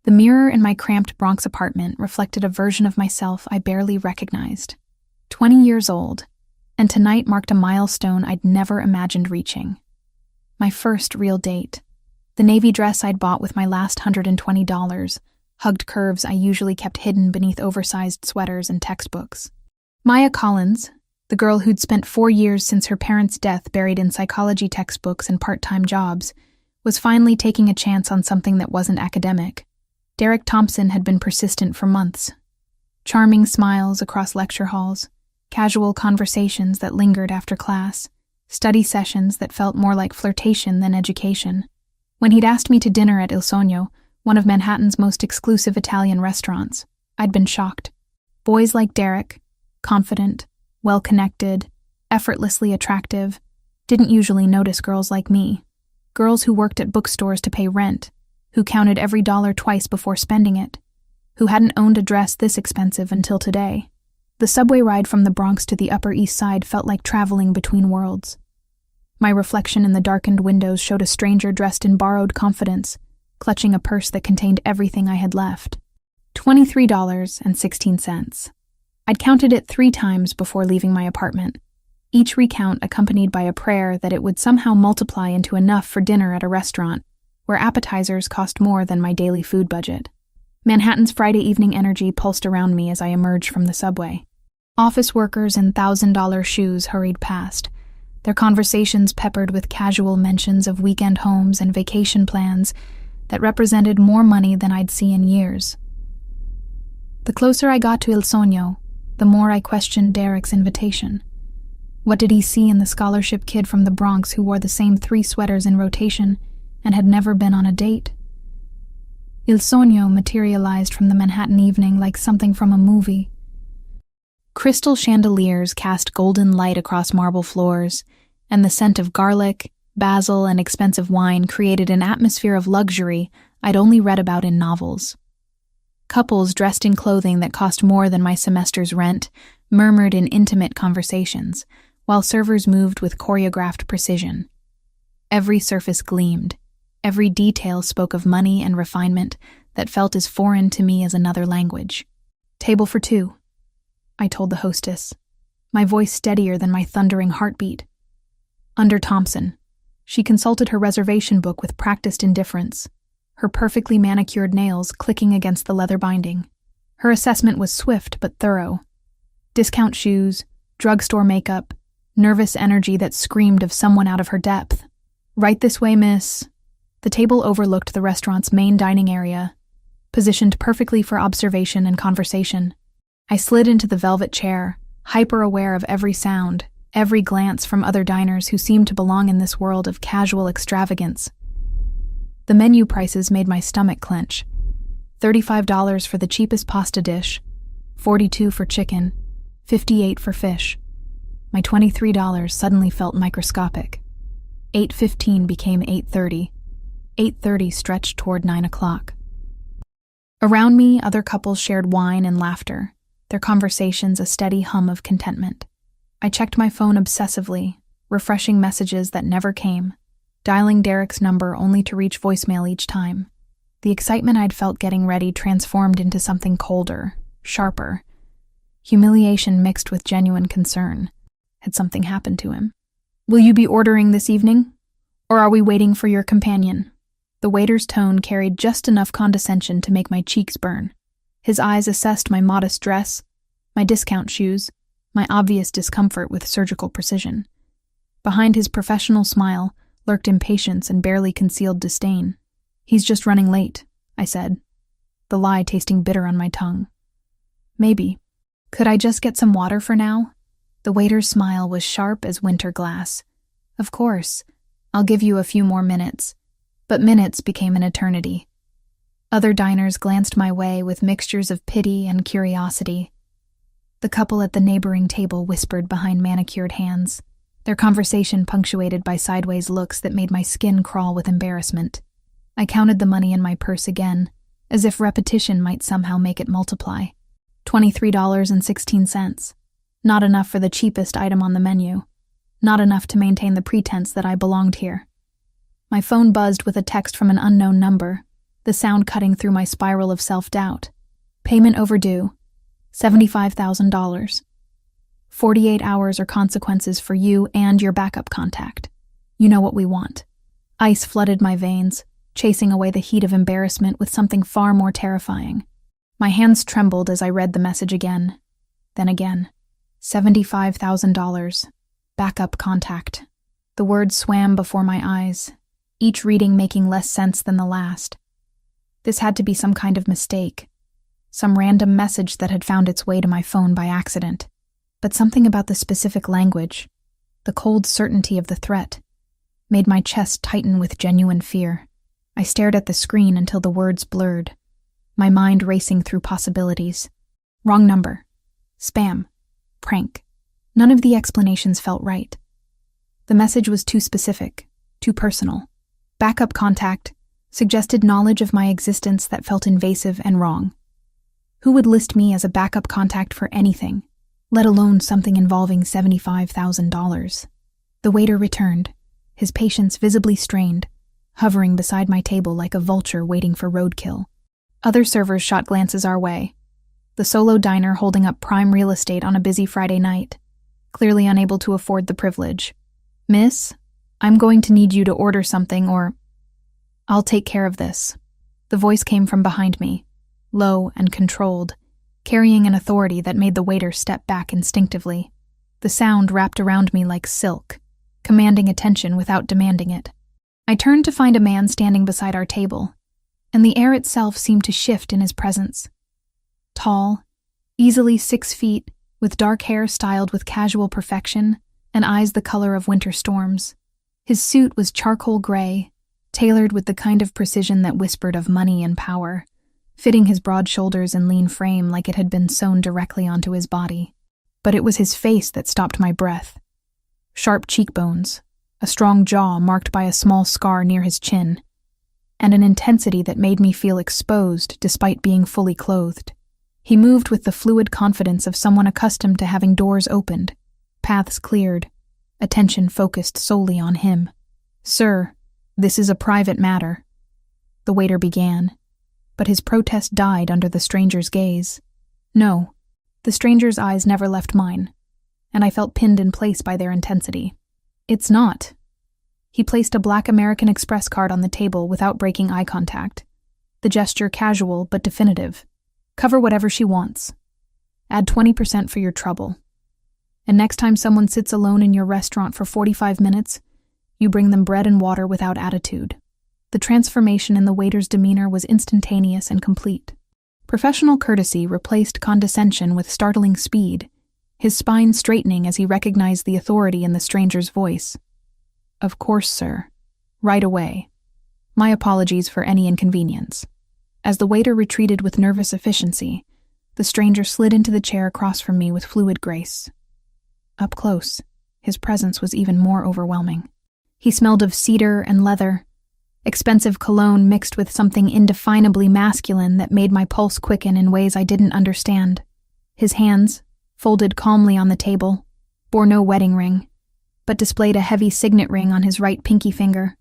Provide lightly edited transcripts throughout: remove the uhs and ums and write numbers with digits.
The mirror in my cramped Bronx apartment reflected a version of myself I barely recognized. 20 years old, and tonight marked a milestone I'd never imagined reaching. My first real date. The navy dress I'd bought with my last $120, hugged curves I usually kept hidden beneath oversized sweaters and textbooks. Maya Collins, the girl who'd spent 4 years since her parents' death buried in psychology textbooks and part-time jobs, was finally taking a chance on something that wasn't academic. Derek Thompson had been persistent for months. Charming smiles across lecture halls, casual conversations that lingered after class, study sessions that felt more like flirtation than education. When he'd asked me to dinner at Il Sogno, one of Manhattan's most exclusive Italian restaurants, I'd been shocked. Boys like Derek, confident, well-connected, effortlessly attractive, didn't usually notice girls like me. Girls who worked at bookstores to pay rent, who counted every dollar twice before spending it, who hadn't owned a dress this expensive until today. The subway ride from the Bronx to the Upper East Side felt like traveling between worlds. My reflection in the darkened windows showed a stranger dressed in borrowed confidence, clutching a purse that contained everything I had left. $23.16. I'd counted it 3 times before leaving my apartment, each recount accompanied by a prayer that it would somehow multiply into enough for dinner at a restaurant, where appetizers cost more than my daily food budget. Manhattan's Friday evening energy pulsed around me as I emerged from the subway. Office workers in $1,000 shoes hurried past, their conversations peppered with casual mentions of weekend homes and vacation plans that represented more money than I'd seen in years. The closer I got to Il Sogno, the more I questioned Derek's invitation. What did he see in the scholarship kid from the Bronx who wore the same 3 sweaters in rotation and had never been on a date? Il Sogno materialized from the Manhattan evening like something from a movie. Crystal chandeliers cast golden light across marble floors, and the scent of garlic, basil, and expensive wine created an atmosphere of luxury I'd only read about in novels. Couples dressed in clothing that cost more than my semester's rent murmured in intimate conversations, while servers moved with choreographed precision. Every surface gleamed. Every detail spoke of money and refinement that felt as foreign to me as another language. "Table for 2, I told the hostess, my voice steadier than my thundering heartbeat. Under Thompson. She consulted her reservation book with practiced indifference, her perfectly manicured nails clicking against the leather binding. Her assessment was swift but thorough. Discount shoes, drugstore makeup, nervous energy that screamed of someone out of her depth. "Right this way, miss." The table overlooked the restaurant's main dining area, positioned perfectly for observation and conversation. I slid into the velvet chair, hyper-aware of every sound, every glance from other diners who seemed to belong in this world of casual extravagance. The menu prices made my stomach clench. $35 for the cheapest pasta dish, $42 for chicken, $58 for fish. My $23 suddenly felt microscopic. $8.15 became $8.30. $8.30 stretched toward 9 o'clock. Around me, other couples shared wine and laughter, their conversations a steady hum of contentment. I checked my phone obsessively, refreshing messages that never came, dialing Derek's number only to reach voicemail each time. The excitement I'd felt getting ready transformed into something colder, sharper. Humiliation mixed with genuine concern. Had something happened to him? "Will you be ordering this evening? Or are we waiting for your companion?" The waiter's tone carried just enough condescension to make my cheeks burn. His eyes assessed my modest dress, my discount shoes, my obvious discomfort with surgical precision. Behind his professional smile lurked impatience and barely concealed disdain. "He's just running late," I said, the lie tasting bitter on my tongue. "Maybe. Could I just get some water for now?" The waiter's smile was sharp as winter glass. "Of course. I'll give you a few more minutes." But minutes became an eternity. Other diners glanced my way with mixtures of pity and curiosity. The couple at the neighboring table whispered behind manicured hands, their conversation punctuated by sideways looks that made my skin crawl with embarrassment. I counted the money in my purse again, as if repetition might somehow make it multiply. $23.16. Not enough for the cheapest item on the menu. Not enough to maintain the pretense that I belonged here. My phone buzzed with a text from an unknown number. the sound cutting through my spiral of self-doubt. Payment overdue, $75,000. 48 hours or consequences for you and your backup contact. You know what we want. Ice flooded my veins, chasing away the heat of embarrassment with something far more terrifying. My hands trembled as I read the message again, then again. $75,000. Backup contact. The words swam before my eyes, each reading making less sense than the last. This had to be some kind of mistake, some random message that had found its way to my phone by accident. But something about the specific language, the cold certainty of the threat, made my chest tighten with genuine fear. I stared at the screen until the words blurred, my mind racing through possibilities. Wrong number. Spam. Prank. None of the explanations felt right. The message was too specific, too personal. Backup contact suggested knowledge of my existence that felt invasive and wrong. Who would list me as a backup contact for anything, let alone something involving $75,000? The waiter returned, his patience visibly strained, hovering beside my table like a vulture waiting for roadkill. Other servers shot glances our way, the solo diner holding up prime real estate on a busy Friday night, clearly unable to afford the privilege. "Miss, I'm going to need you to order something or I'll take care of this." The voice came from behind me, low and controlled, carrying an authority that made the waiter step back instinctively. The sound wrapped around me like silk, commanding attention without demanding it. I turned to find a man standing beside our table, and the air itself seemed to shift in his presence. Tall, easily 6 feet, with dark hair styled with casual perfection and eyes the color of winter storms. His suit was charcoal gray, tailored with the kind of precision that whispered of money and power, fitting his broad shoulders and lean frame like it had been sewn directly onto his body. But it was his face that stopped my breath. Sharp cheekbones, a strong jaw marked by a small scar near his chin, and an intensity that made me feel exposed despite being fully clothed. He moved with the fluid confidence of someone accustomed to having doors opened, paths cleared, attention focused solely on him. "Sir, this is a private matter," the waiter began, but his protest died under the stranger's gaze. No, the stranger's eyes never left mine, and I felt pinned in place by their intensity. "It's not." He placed a black American Express card on the table without breaking eye contact, the gesture casual but definitive. "Cover whatever she wants. Add 20% for your trouble. And next time someone sits alone in your restaurant for 45 minutes, you bring them bread and water without attitude." The transformation in the waiter's demeanor was instantaneous and complete. Professional courtesy replaced condescension with startling speed, his spine straightening as he recognized the authority in the stranger's voice. "Of course, sir. Right away. My apologies for any inconvenience." As the waiter retreated with nervous efficiency, the stranger slid into the chair across from me with fluid grace. Up close, his presence was even more overwhelming. He smelled of cedar and leather, expensive cologne mixed with something indefinably masculine that made my pulse quicken in ways I didn't understand. His hands, folded calmly on the table, bore no wedding ring, but displayed a heavy signet ring on his right pinky finger,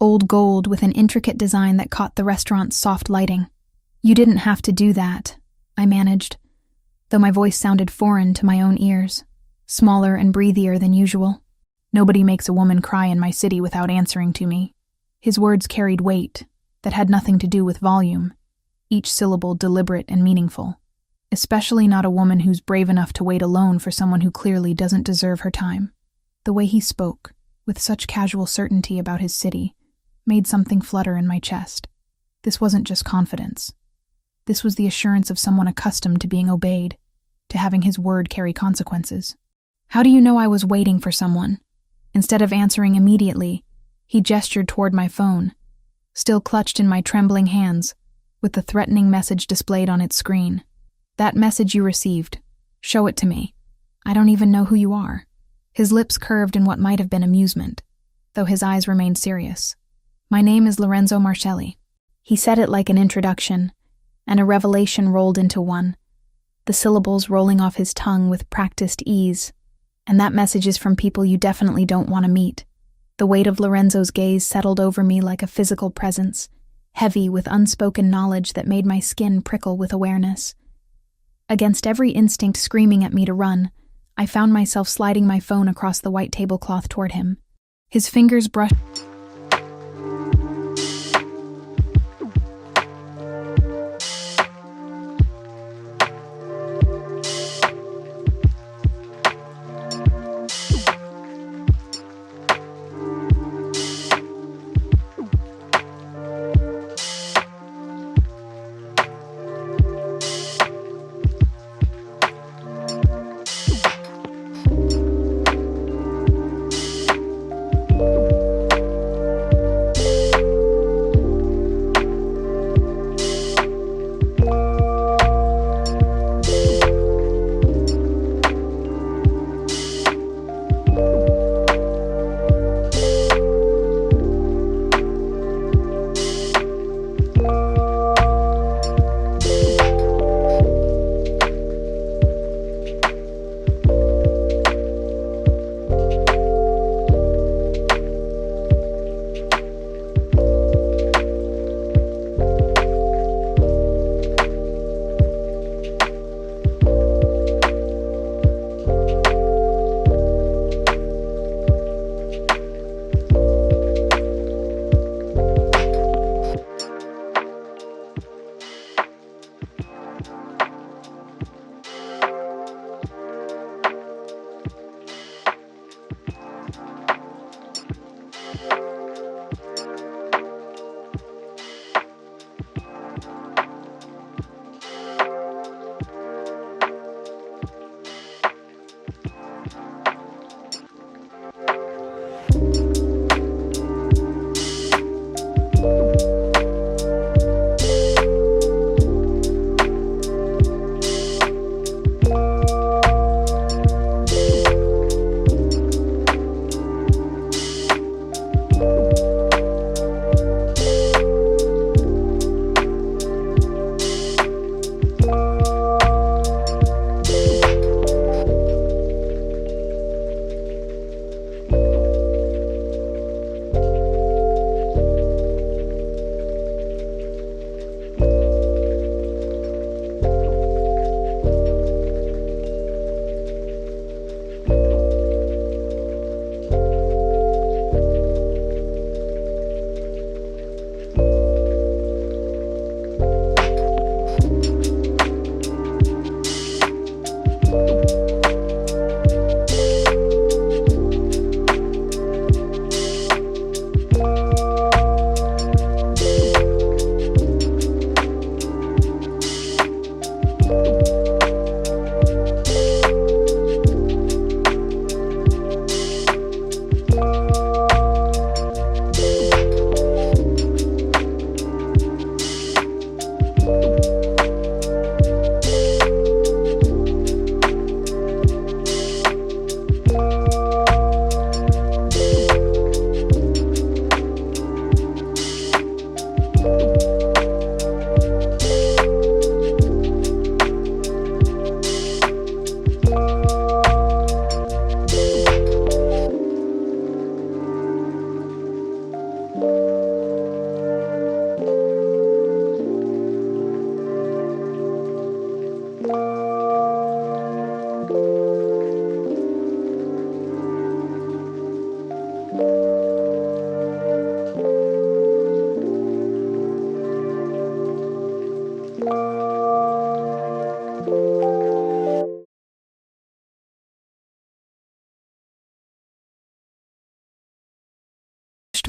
old gold with an intricate design that caught the restaurant's soft lighting. "You didn't have to do that," I managed, though my voice sounded foreign to my own ears, smaller and breathier than usual. "Nobody makes a woman cry in my city without answering to me." His words carried weight that had nothing to do with volume, each syllable deliberate and meaningful. Especially not a woman who's brave enough to wait alone for someone who clearly doesn't deserve her time. The way he spoke, with such casual certainty about his city, made something flutter in my chest. This wasn't just confidence. This was the assurance of someone accustomed to being obeyed, to having his word carry consequences. "How do you know I was waiting for someone?" Instead of answering immediately, he gestured toward my phone, still clutched in my trembling hands, with the threatening message displayed on its screen. "That message you received. Show it to me. I don't even know who you are." His lips curved in what might have been amusement, though his eyes remained serious. "My name is Lorenzo Marcelli." He said it like an introduction, and a revelation rolled into one, the syllables rolling off his tongue with practiced ease. "And that message is from people you definitely don't want to meet." The weight of Lorenzo's gaze settled over me like a physical presence, heavy with unspoken knowledge that made my skin prickle with awareness. Against every instinct screaming at me to run, I found myself sliding my phone across the white tablecloth toward him. His fingers brushed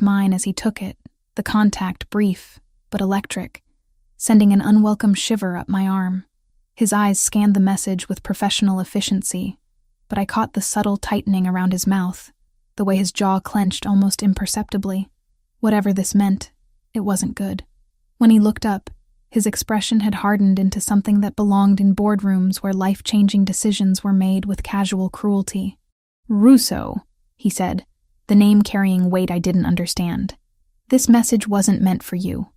mine as he took it, the contact brief but electric, sending an unwelcome shiver up my arm. His eyes scanned the message with professional efficiency, but I caught the subtle tightening around his mouth, the way his jaw clenched almost imperceptibly. Whatever this meant, it wasn't good. When he looked up, his expression had hardened into something that belonged in boardrooms where life-changing decisions were made with casual cruelty. "Russo," he said, the name carrying weight I didn't understand. "This message wasn't meant for you.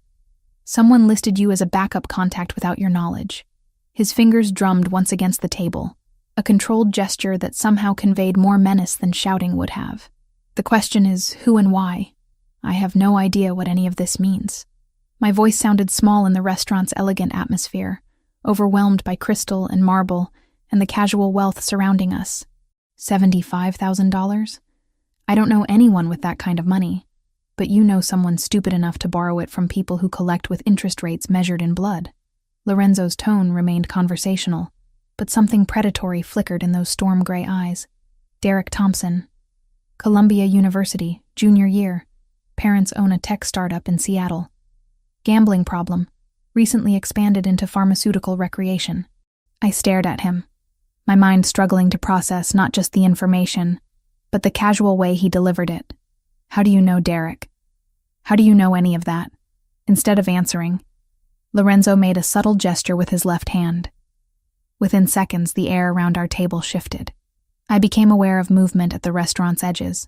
Someone listed you as a backup contact without your knowledge." His fingers drummed once against the table, a controlled gesture that somehow conveyed more menace than shouting would have. "The question is, who and why? I have no idea what any of this means." My voice sounded small in the restaurant's elegant atmosphere, overwhelmed by crystal and marble and the casual wealth surrounding us. $75,000? I don't know anyone with that kind of money, but you know someone stupid enough to borrow it from people who collect with interest rates measured in blood. Lorenzo's tone remained conversational, but something predatory flickered in those storm-gray eyes. Derek Thompson, Columbia University, junior year. Parents own a tech startup in Seattle. Gambling problem, recently expanded into pharmaceutical recreation. I stared at him, my mind struggling to process not just the information, but the casual way he delivered it. How do you know Derek? How do you know any of that? Instead of answering, Lorenzo made a subtle gesture with his left hand. Within seconds, the air around our table shifted. I became aware of movement at the restaurant's edges.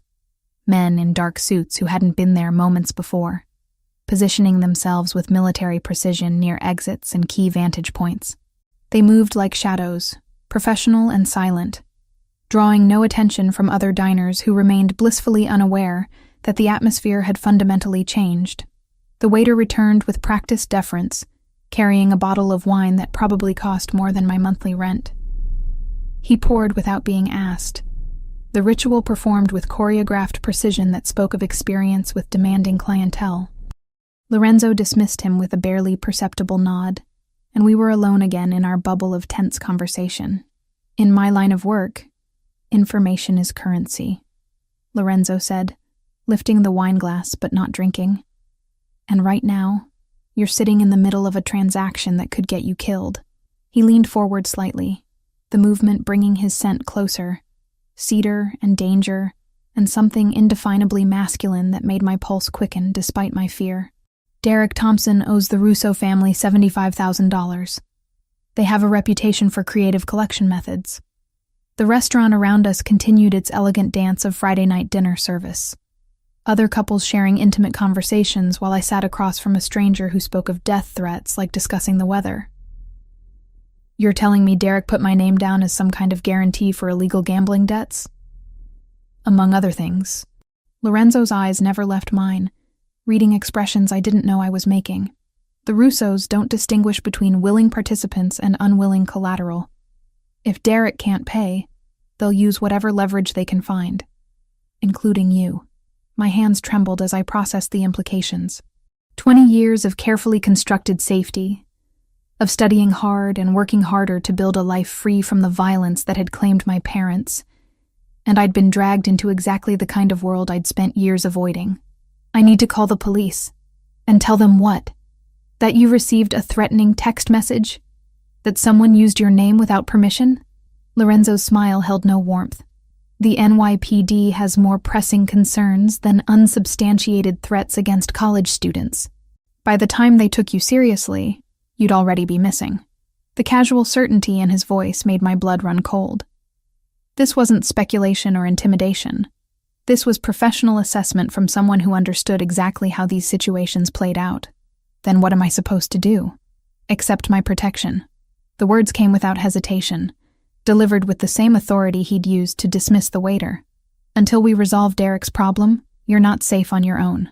Men in dark suits who hadn't been there moments before, positioning themselves with military precision near exits and key vantage points. They moved like shadows, professional and silent, drawing no attention from other diners who remained blissfully unaware that the atmosphere had fundamentally changed. The waiter returned with practiced deference, carrying a bottle of wine that probably cost more than my monthly rent. He poured without being asked, the ritual performed with choreographed precision that spoke of experience with demanding clientele. Lorenzo dismissed him with a barely perceptible nod, and we were alone again in our bubble of tense conversation. In my line of work, information is currency, Lorenzo said, lifting the wine glass but not drinking. And right now, you're sitting in the middle of a transaction that could get you killed. He leaned forward slightly, the movement bringing his scent closer, cedar and danger, and something indefinably masculine that made my pulse quicken despite my fear. Derek Thompson owes the Russo family $75,000. They have a reputation for creative collection methods. The restaurant around us continued its elegant dance of Friday night dinner service. Other couples sharing intimate conversations while I sat across from a stranger who spoke of death threats like discussing the weather. You're telling me Derek put my name down as some kind of guarantee for illegal gambling debts? Among other things. Lorenzo's eyes never left mine, reading expressions I didn't know I was making. The Russos don't distinguish between willing participants and unwilling collateral. If Derek can't pay, they'll use whatever leverage they can find, including you. My hands trembled as I processed the implications. 20 years of carefully constructed safety, of studying hard and working harder to build a life free from the violence that had claimed my parents, and I'd been dragged into exactly the kind of world I'd spent years avoiding. I need to call the police. And tell them what? That you received a threatening text message? That someone used your name without permission? Lorenzo's smile held no warmth. The NYPD has more pressing concerns than unsubstantiated threats against college students. By the time they took you seriously, you'd already be missing. The casual certainty in his voice made my blood run cold. This wasn't speculation or intimidation. This was professional assessment from someone who understood exactly how these situations played out. Then what am I supposed to do? Accept my protection. The words came without hesitation, delivered with the same authority he'd used to dismiss the waiter. Until we resolve Derek's problem, you're not safe on your own.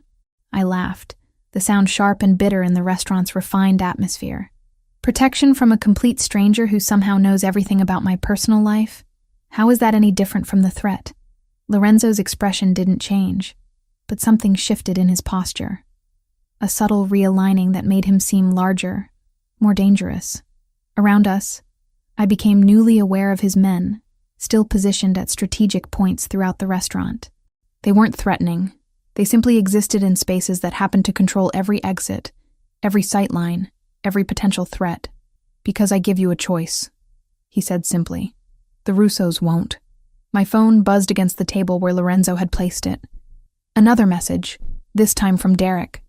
I laughed, the sound sharp and bitter in the restaurant's refined atmosphere. Protection from a complete stranger who somehow knows everything about my personal life? How is that any different from the threat? Lorenzo's expression didn't change, but something shifted in his posture. A subtle realigning that made him seem larger, more dangerous. Around us, I became newly aware of his men, still positioned at strategic points throughout the restaurant. They weren't threatening. They simply existed in spaces that happened to control every exit, every sightline, every potential threat. Because I give you a choice, he said simply. The Russos won't. My phone buzzed against the table where Lorenzo had placed it. Another message, this time from Derek.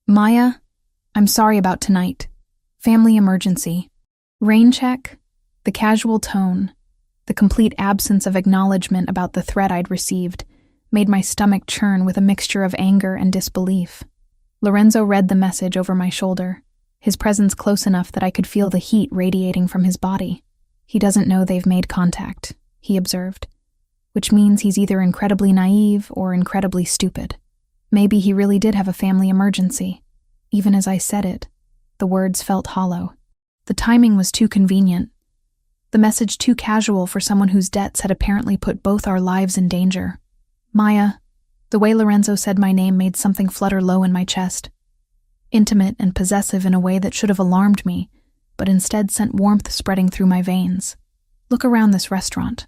Maya, I'm sorry about tonight. Family emergency. Rain check? The casual tone, the complete absence of acknowledgement about the threat I'd received, made my stomach churn with a mixture of anger and disbelief. Lorenzo read the message over my shoulder, his presence close enough that I could feel the heat radiating from his body. He doesn't know they've made contact, he observed, which means he's either incredibly naive or incredibly stupid. Maybe he really did have a family emergency. Even as I said it, the words felt hollow. The timing was too convenient. The message too casual for someone whose debts had apparently put both our lives in danger. Maya, the way Lorenzo said my name made something flutter low in my chest. Intimate and possessive in a way that should have alarmed me, but instead sent warmth spreading through my veins. Look around this restaurant.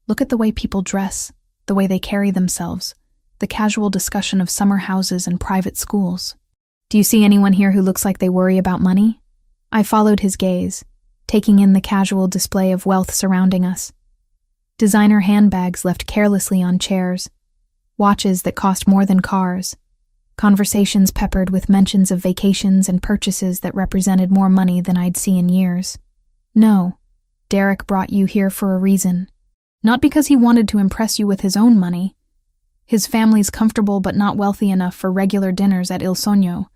Look at the way people dress, the way they carry themselves, the casual discussion of summer houses and private schools. Do you see anyone here who looks like they worry about money? I followed his gaze, taking in the casual display of wealth surrounding us. Designer handbags left carelessly on chairs, watches that cost more than cars, conversations peppered with mentions of vacations and purchases that represented more money than I'd seen in years. No, Derek brought you here for a reason. Not because he wanted to impress you with his own money. His family's comfortable but not wealthy enough for regular dinners at Il Sogno.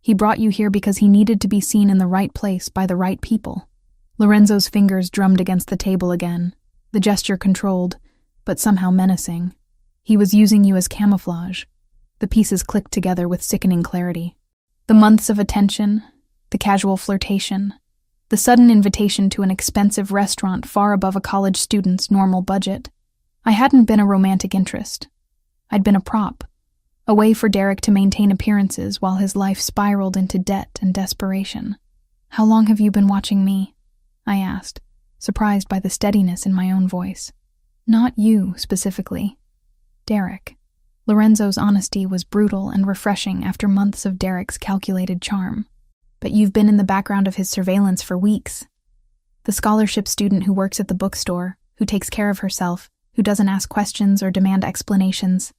He brought you here because he needed to be seen in the right place by the right people. Lorenzo's fingers drummed against the table again, the gesture controlled, but somehow menacing. He was using you as camouflage. The pieces clicked together with sickening clarity. The months of attention, the casual flirtation, the sudden invitation to an expensive restaurant far above a college student's normal budget. I hadn't been a romantic interest. I'd been a prop, a way for Derek to maintain appearances while his life spiraled into debt and desperation. How long have you been watching me? I asked, surprised by the steadiness in my own voice. Not you, specifically. Derek. Lorenzo's honesty was brutal and refreshing after months of Derek's calculated charm. But you've been in the background of his surveillance for weeks. The scholarship student who works at the bookstore, who takes care of herself, who doesn't ask questions or demand explanations.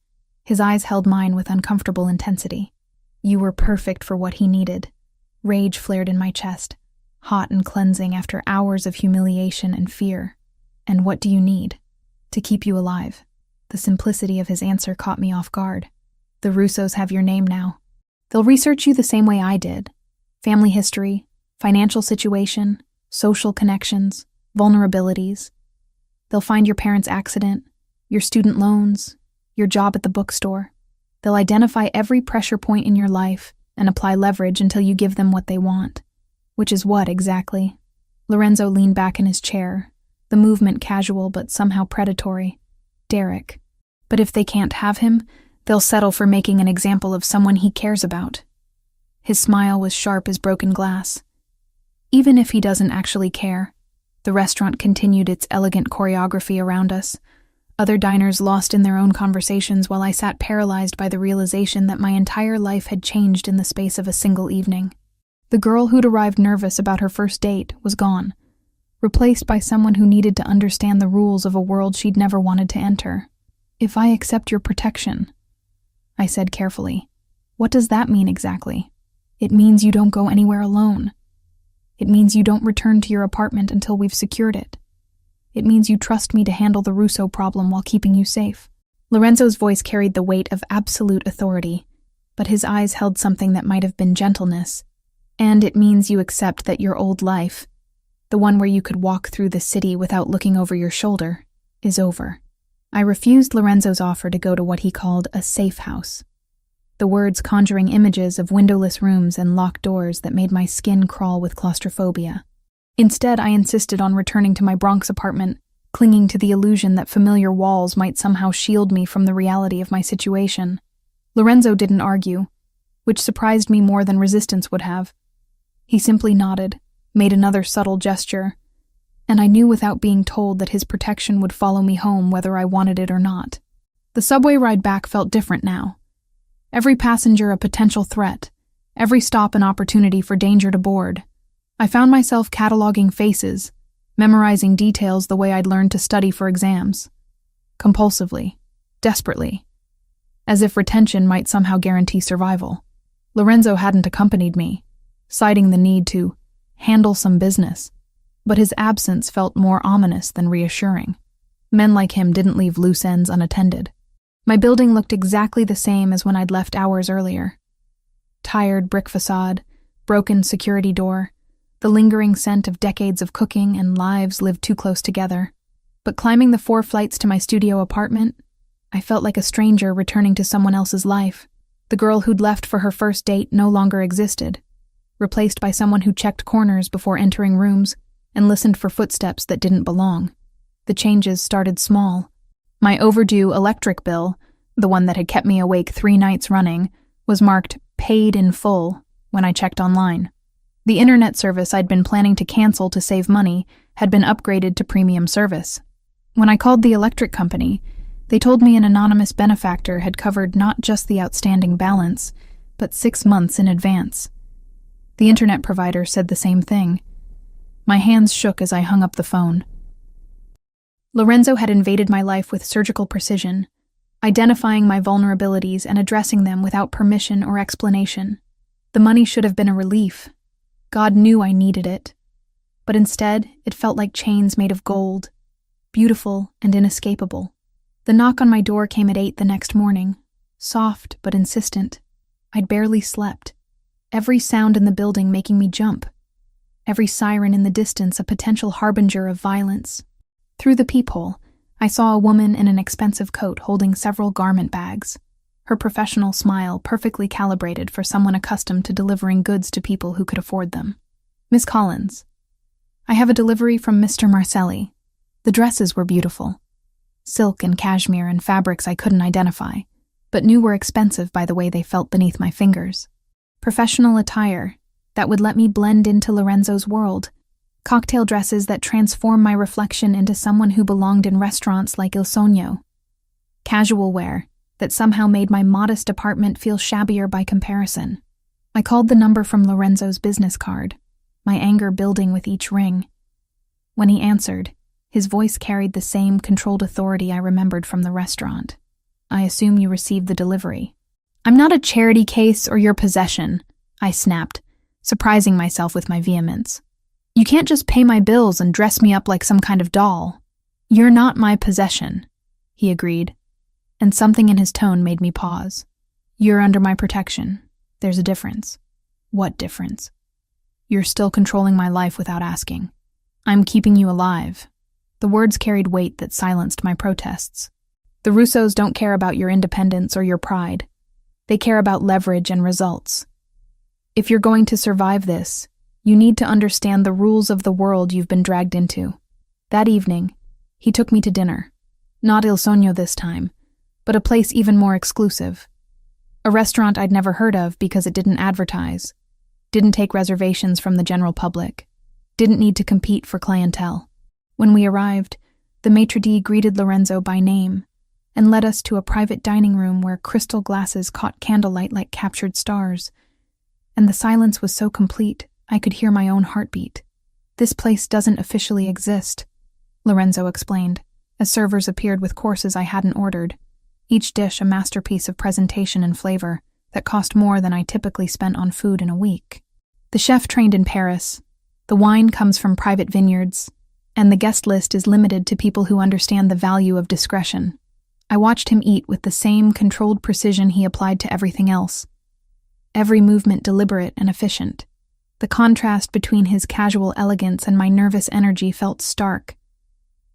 His eyes held mine with uncomfortable intensity. You were perfect for what he needed. Rage flared in my chest, hot and cleansing after hours of humiliation and fear. And what do you need? To keep you alive. The simplicity of his answer caught me off guard. The Russos have your name now. They'll research you the same way I did. Family history, financial situation, social connections, vulnerabilities. They'll find your parents' accident, your student loans, your job at the bookstore. They'll identify every pressure point in your life and apply leverage until you give them what they want. Which is what, exactly? Lorenzo leaned back in his chair, the movement casual but somehow predatory. Derek. But if they can't have him, they'll settle for making an example of someone he cares about. His smile was sharp as broken glass. Even if he doesn't actually care, the restaurant continued its elegant choreography around us, other diners lost in their own conversations while I sat paralyzed by the realization that my entire life had changed in the space of a single evening. The girl who'd arrived nervous about her first date was gone, replaced by someone who needed to understand the rules of a world she'd never wanted to enter. If I accept your protection, I said carefully, what does that mean exactly? It means you don't go anywhere alone. It means you don't return to your apartment until we've secured it. It means you trust me to handle the Russo problem while keeping you safe. Lorenzo's voice carried the weight of absolute authority, but his eyes held something that might have been gentleness. And it means you accept that your old life, the one where you could walk through the city without looking over your shoulder, is over. I refused Lorenzo's offer to go to what he called a safe house, the words conjuring images of windowless rooms and locked doors that made my skin crawl with claustrophobia. Instead, I insisted on returning to my Bronx apartment, clinging to the illusion that familiar walls might somehow shield me from the reality of my situation. Lorenzo didn't argue, which surprised me more than resistance would have. He simply nodded, made another subtle gesture, and I knew without being told that his protection would follow me home whether I wanted it or not. The subway ride back felt different now. Every passenger a potential threat, every stop an opportunity for danger to board. I found myself cataloging faces, memorizing details the way I'd learned to study for exams. Compulsively, desperately, as if retention might somehow guarantee survival. Lorenzo hadn't accompanied me, citing the need to handle some business, but his absence felt more ominous than reassuring. Men like him didn't leave loose ends unattended. My building looked exactly the same as when I'd left hours earlier. Tired brick facade, broken security door, the lingering scent of decades of cooking and lives lived too close together. But climbing the 4 flights to my studio apartment, I felt like a stranger returning to someone else's life. The girl who'd left for her first date no longer existed, replaced by someone who checked corners before entering rooms and listened for footsteps that didn't belong. The changes started small. My overdue electric bill, the one that had kept me awake 3 nights running, was marked paid in full when I checked online. The internet service I'd been planning to cancel to save money had been upgraded to premium service. When I called the electric company, they told me an anonymous benefactor had covered not just the outstanding balance, but 6 months in advance. The internet provider said the same thing. My hands shook as I hung up the phone. Lorenzo had invaded my life with surgical precision, identifying my vulnerabilities and addressing them without permission or explanation. The money should have been a relief. God knew I needed it. But instead, it felt like chains made of gold, beautiful and inescapable. The knock on my door came at 8 the next morning, soft but insistent. I'd barely slept. Every sound in the building making me jump. Every siren in the distance a potential harbinger of violence. Through the peephole, I saw a woman in an expensive coat holding several garment bags, her professional smile perfectly calibrated for someone accustomed to delivering goods to people who could afford them. "Miss Collins, I have a delivery from Mr. Marcelli." The dresses were beautiful. Silk and cashmere and fabrics I couldn't identify, but knew were expensive by the way they felt beneath my fingers. Professional attire that would let me blend into Lorenzo's world. Cocktail dresses that transform my reflection into someone who belonged in restaurants like Il Sogno. Casual wear that somehow made my modest apartment feel shabbier by comparison. I called the number from Lorenzo's business card, my anger building with each ring. When he answered, his voice carried the same controlled authority I remembered from the restaurant. "I assume you received the delivery." "I'm not a charity case or your possession," I snapped, surprising myself with my vehemence. "You can't just pay my bills and dress me up like some kind of doll." "You're not my possession," he agreed, and something in his tone made me pause. "You're under my protection. There's a difference." "What difference?" "You're still controlling my life without asking. I'm keeping you alive." The words carried weight that silenced my protests. "The Russos don't care about your independence or your pride. They care about leverage and results. If you're going to survive this, you need to understand the rules of the world you've been dragged into." That evening, he took me to dinner. Not Il Sogno this time, but a place even more exclusive. A restaurant I'd never heard of because it didn't advertise, didn't take reservations from the general public, didn't need to compete for clientele. When we arrived, the maitre d' greeted Lorenzo by name and led us to a private dining room where crystal glasses caught candlelight like captured stars, and the silence was so complete I could hear my own heartbeat. "This place doesn't officially exist," Lorenzo explained, as servers appeared with courses I hadn't ordered, each dish a masterpiece of presentation and flavor that cost more than I typically spent on food in a week. "The chef trained in Paris, the wine comes from private vineyards, and the guest list is limited to people who understand the value of discretion." I watched him eat with the same controlled precision he applied to everything else, every movement deliberate and efficient. The contrast between his casual elegance and my nervous energy felt stark,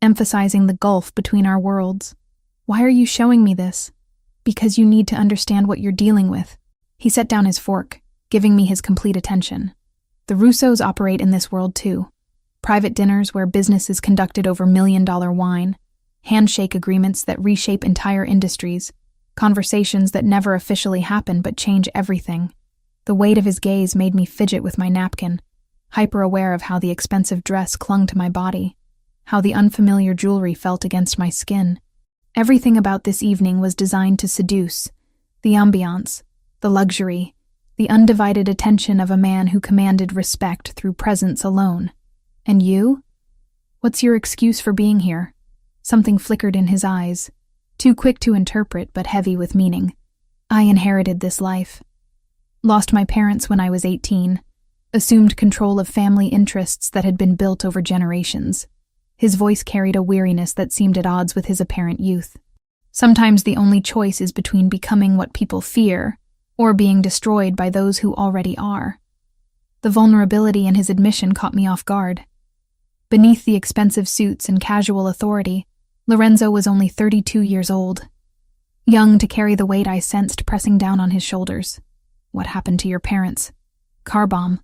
emphasizing the gulf between our worlds. "Why are you showing me this?" "Because you need to understand what you're dealing with." He set down his fork, giving me his complete attention. "The Russos operate in this world too. Private dinners where business is conducted over $1 million wine, handshake agreements that reshape entire industries, conversations that never officially happen but change everything." The weight of his gaze made me fidget with my napkin, hyper-aware of how the expensive dress clung to my body, how the unfamiliar jewelry felt against my skin. Everything about this evening was designed to seduce: the ambiance, the luxury, the undivided attention of a man who commanded respect through presence alone. "And you? What's your excuse for being here?" Something flickered in his eyes, too quick to interpret but heavy with meaning. "I inherited this life. Lost my parents when I was 18, assumed control of family interests that had been built over generations." His voice carried a weariness that seemed at odds with his apparent youth. "Sometimes the only choice is between becoming what people fear or being destroyed by those who already are." The vulnerability in his admission caught me off guard. Beneath the expensive suits and casual authority, Lorenzo was only 32 years old. Young to carry the weight I sensed pressing down on his shoulders. What happened to your parents? Car bomb.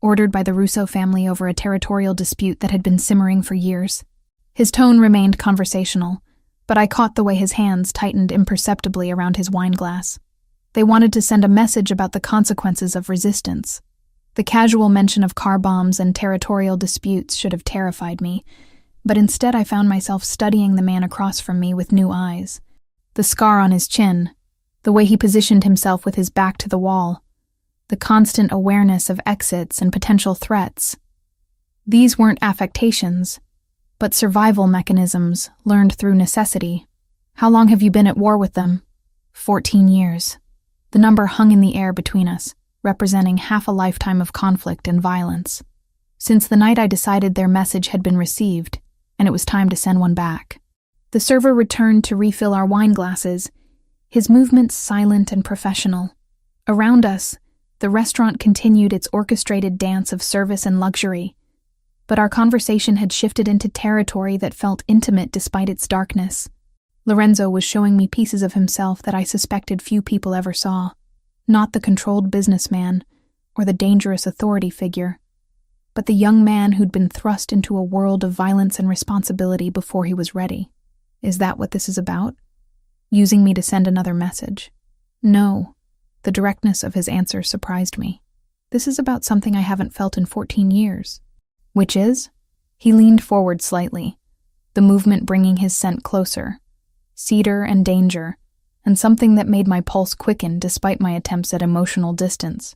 Ordered by the Russo family over a territorial dispute that had been simmering for years. His tone remained conversational, but I caught the way his hands tightened imperceptibly around his wine glass. They wanted to send a message about the consequences of resistance. The casual mention of car bombs and territorial disputes should have terrified me, but instead I found myself studying the man across from me with new eyes. The scar on his chin, the way he positioned himself with his back to the wall, the constant awareness of exits and potential threats. These weren't affectations, but survival mechanisms learned through necessity. How long have you been at war with them? 14 years. The number hung in the air between us, representing half a lifetime of conflict and violence. Since the night I decided their message had been received, and it was time to send one back. The server returned to refill our wine glasses, his movements silent and professional. Around us, the restaurant continued its orchestrated dance of service and luxury, but our conversation had shifted into territory that felt intimate despite its darkness. Lorenzo was showing me pieces of himself that I suspected few people ever saw. Not the controlled businessman or the dangerous authority figure, but the young man who'd been thrust into a world of violence and responsibility before he was ready. Is that what this is about? Using me to send another message? No. The directness of his answer surprised me. This is about something I haven't felt in 14 years. Which is? He leaned forward slightly, the movement bringing his scent closer. Cedar and danger, and something that made my pulse quicken despite my attempts at emotional distance.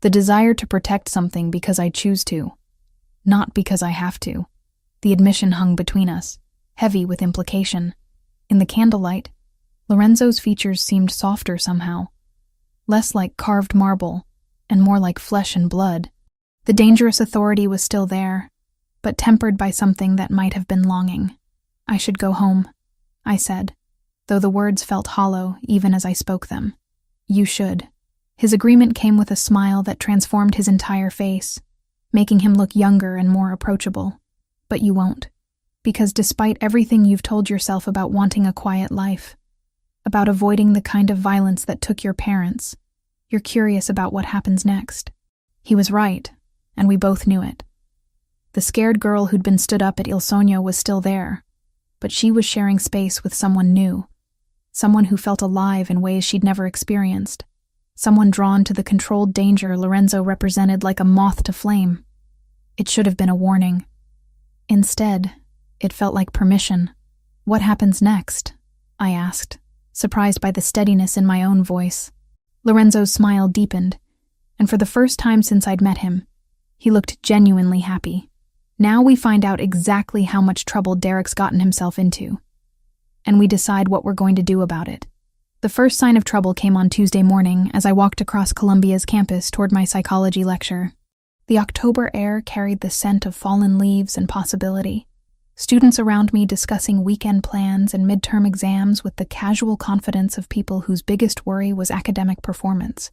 The desire to protect something because I choose to, not because I have to. The admission hung between us, heavy with implication. In the candlelight, Lorenzo's features seemed softer somehow, less like carved marble, and more like flesh and blood. The dangerous authority was still there, but tempered by something that might have been longing. I should go home, I said, though the words felt hollow even as I spoke them. You should. His agreement came with a smile that transformed his entire face, making him look younger and more approachable. But you won't, because despite everything you've told yourself about wanting a quiet life, about avoiding the kind of violence that took your parents, you're curious about what happens next. He was right, and we both knew it. The scared girl who'd been stood up at Il Sogno was still there, but she was sharing space with someone new, someone who felt alive in ways she'd never experienced, someone drawn to the controlled danger Lorenzo represented like a moth to flame. It should have been a warning. Instead, it felt like permission. What happens next? I asked, surprised by the steadiness in my own voice. Lorenzo's smile deepened, and for the first time since I'd met him, he looked genuinely happy. Now we find out exactly how much trouble Derek's gotten himself into, and we decide what we're going to do about it. The first sign of trouble came on Tuesday morning as I walked across Columbia's campus toward my psychology lecture. The October air carried the scent of fallen leaves and possibility. Students around me discussing weekend plans and midterm exams with the casual confidence of people whose biggest worry was academic performance.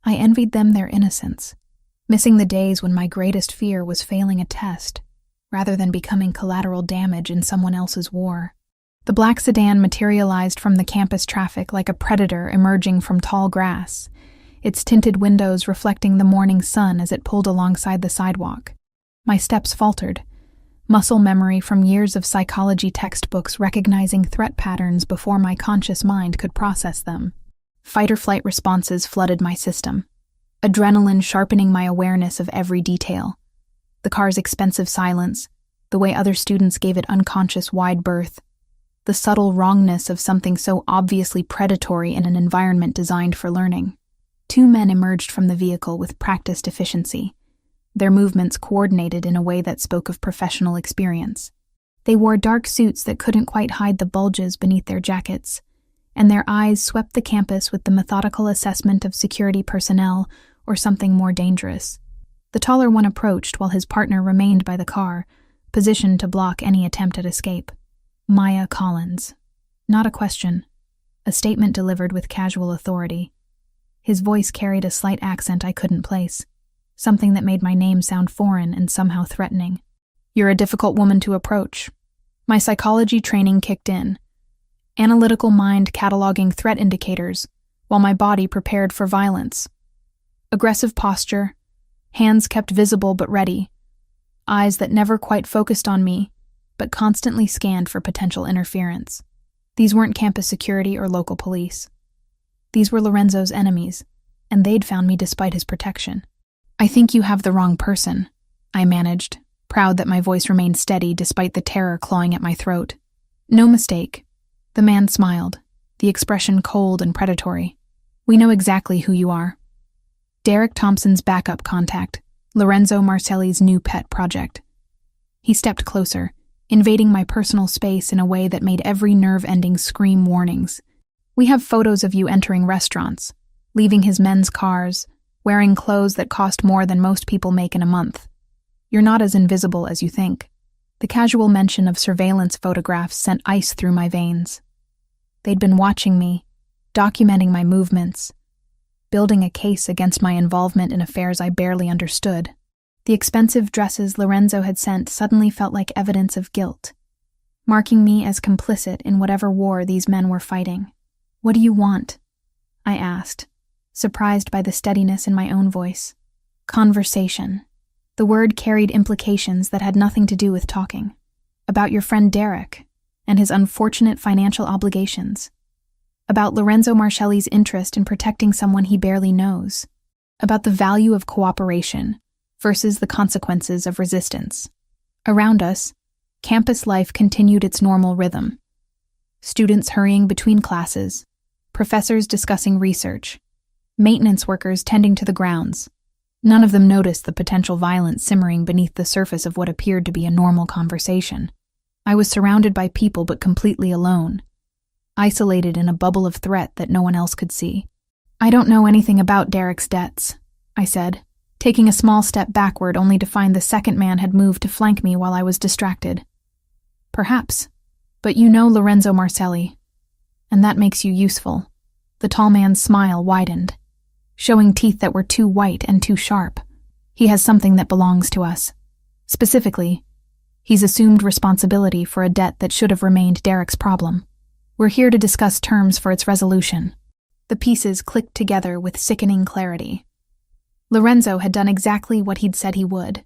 I envied them their innocence, missing the days when my greatest fear was failing a test, rather than becoming collateral damage in someone else's war. The black sedan materialized from the campus traffic like a predator emerging from tall grass, its tinted windows reflecting the morning sun as it pulled alongside the sidewalk. My steps faltered, muscle memory from years of psychology textbooks recognizing threat patterns before my conscious mind could process them. Fight-or-flight responses flooded my system, adrenaline sharpening my awareness of every detail. The car's expensive silence, the way other students gave it unconscious wide berth, the subtle wrongness of something so obviously predatory in an environment designed for learning. Two men emerged from the vehicle with practiced efficiency, their movements coordinated in a way that spoke of professional experience. They wore dark suits that couldn't quite hide the bulges beneath their jackets, and their eyes swept the campus with the methodical assessment of security personnel or something more dangerous. The taller one approached while his partner remained by the car, positioned to block any attempt at escape. Maya Collins. Not a question. A statement delivered with casual authority. His voice carried a slight accent I couldn't place, something that made my name sound foreign and somehow threatening. You're a difficult woman to approach. My psychology training kicked in, analytical mind cataloging threat indicators, while my body prepared for violence. Aggressive posture, hands kept visible but ready, eyes that never quite focused on me, but constantly scanned for potential interference. These weren't campus security or local police. These were Lorenzo's enemies, and they'd found me despite his protection. "I think you have the wrong person," I managed, proud that my voice remained steady despite the terror clawing at my throat. "No mistake." The man smiled, the expression cold and predatory. "We know exactly who you are. Derek Thompson's backup contact, Lorenzo Marcelli's new pet project." He stepped closer, invading my personal space in a way that made every nerve ending scream warnings. "We have photos of you entering restaurants, leaving his men's cars, wearing clothes that cost more than most people make in a month. You're not as invisible as you think." The casual mention of surveillance photographs sent ice through my veins. They'd been watching me, documenting my movements, building a case against my involvement in affairs I barely understood. The expensive dresses Lorenzo had sent suddenly felt like evidence of guilt, marking me as complicit in whatever war these men were fighting. "What do you want?" I asked, surprised by the steadiness in my own voice. "Conversation." The word carried implications that had nothing to do with talking. "About your friend Derek and his unfortunate financial obligations. About Lorenzo Marcelli's interest in protecting someone he barely knows. About the value of cooperation versus the consequences of resistance." Around us, campus life continued its normal rhythm. Students hurrying between classes, professors discussing research, maintenance workers tending to the grounds. None of them noticed the potential violence simmering beneath the surface of what appeared to be a normal conversation. I was surrounded by people but completely alone, isolated in a bubble of threat that no one else could see. "I don't know anything about Derek's debts," I said, taking a small step backward only to find the second man had moved to flank me while I was distracted. "Perhaps, but you know Lorenzo Marcelli, and that makes you useful." The tall man's smile widened, showing teeth that were too white and too sharp. "He has something that belongs to us. Specifically, he's assumed responsibility for a debt that should have remained Derek's problem. We're here to discuss terms for its resolution." The pieces clicked together with sickening clarity. Lorenzo had done exactly what he'd said he would,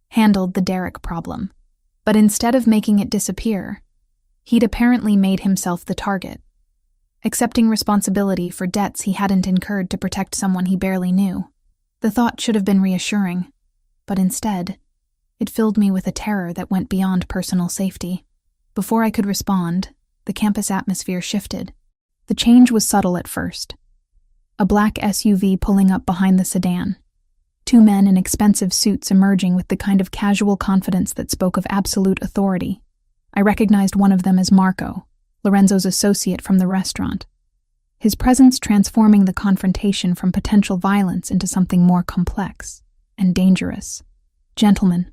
handled the Derek problem. But instead of making it disappear, he'd apparently made himself the target, accepting responsibility for debts he hadn't incurred to protect someone he barely knew. The thought should have been reassuring, but instead, it filled me with a terror that went beyond personal safety. Before I could respond, the campus atmosphere shifted. The change was subtle at first. A black SUV pulling up behind the sedan. Two men in expensive suits emerging with the kind of casual confidence that spoke of absolute authority. I recognized one of them as Marco, Lorenzo's associate from the restaurant. His presence transforming the confrontation from potential violence into something more complex and dangerous. "Gentlemen,"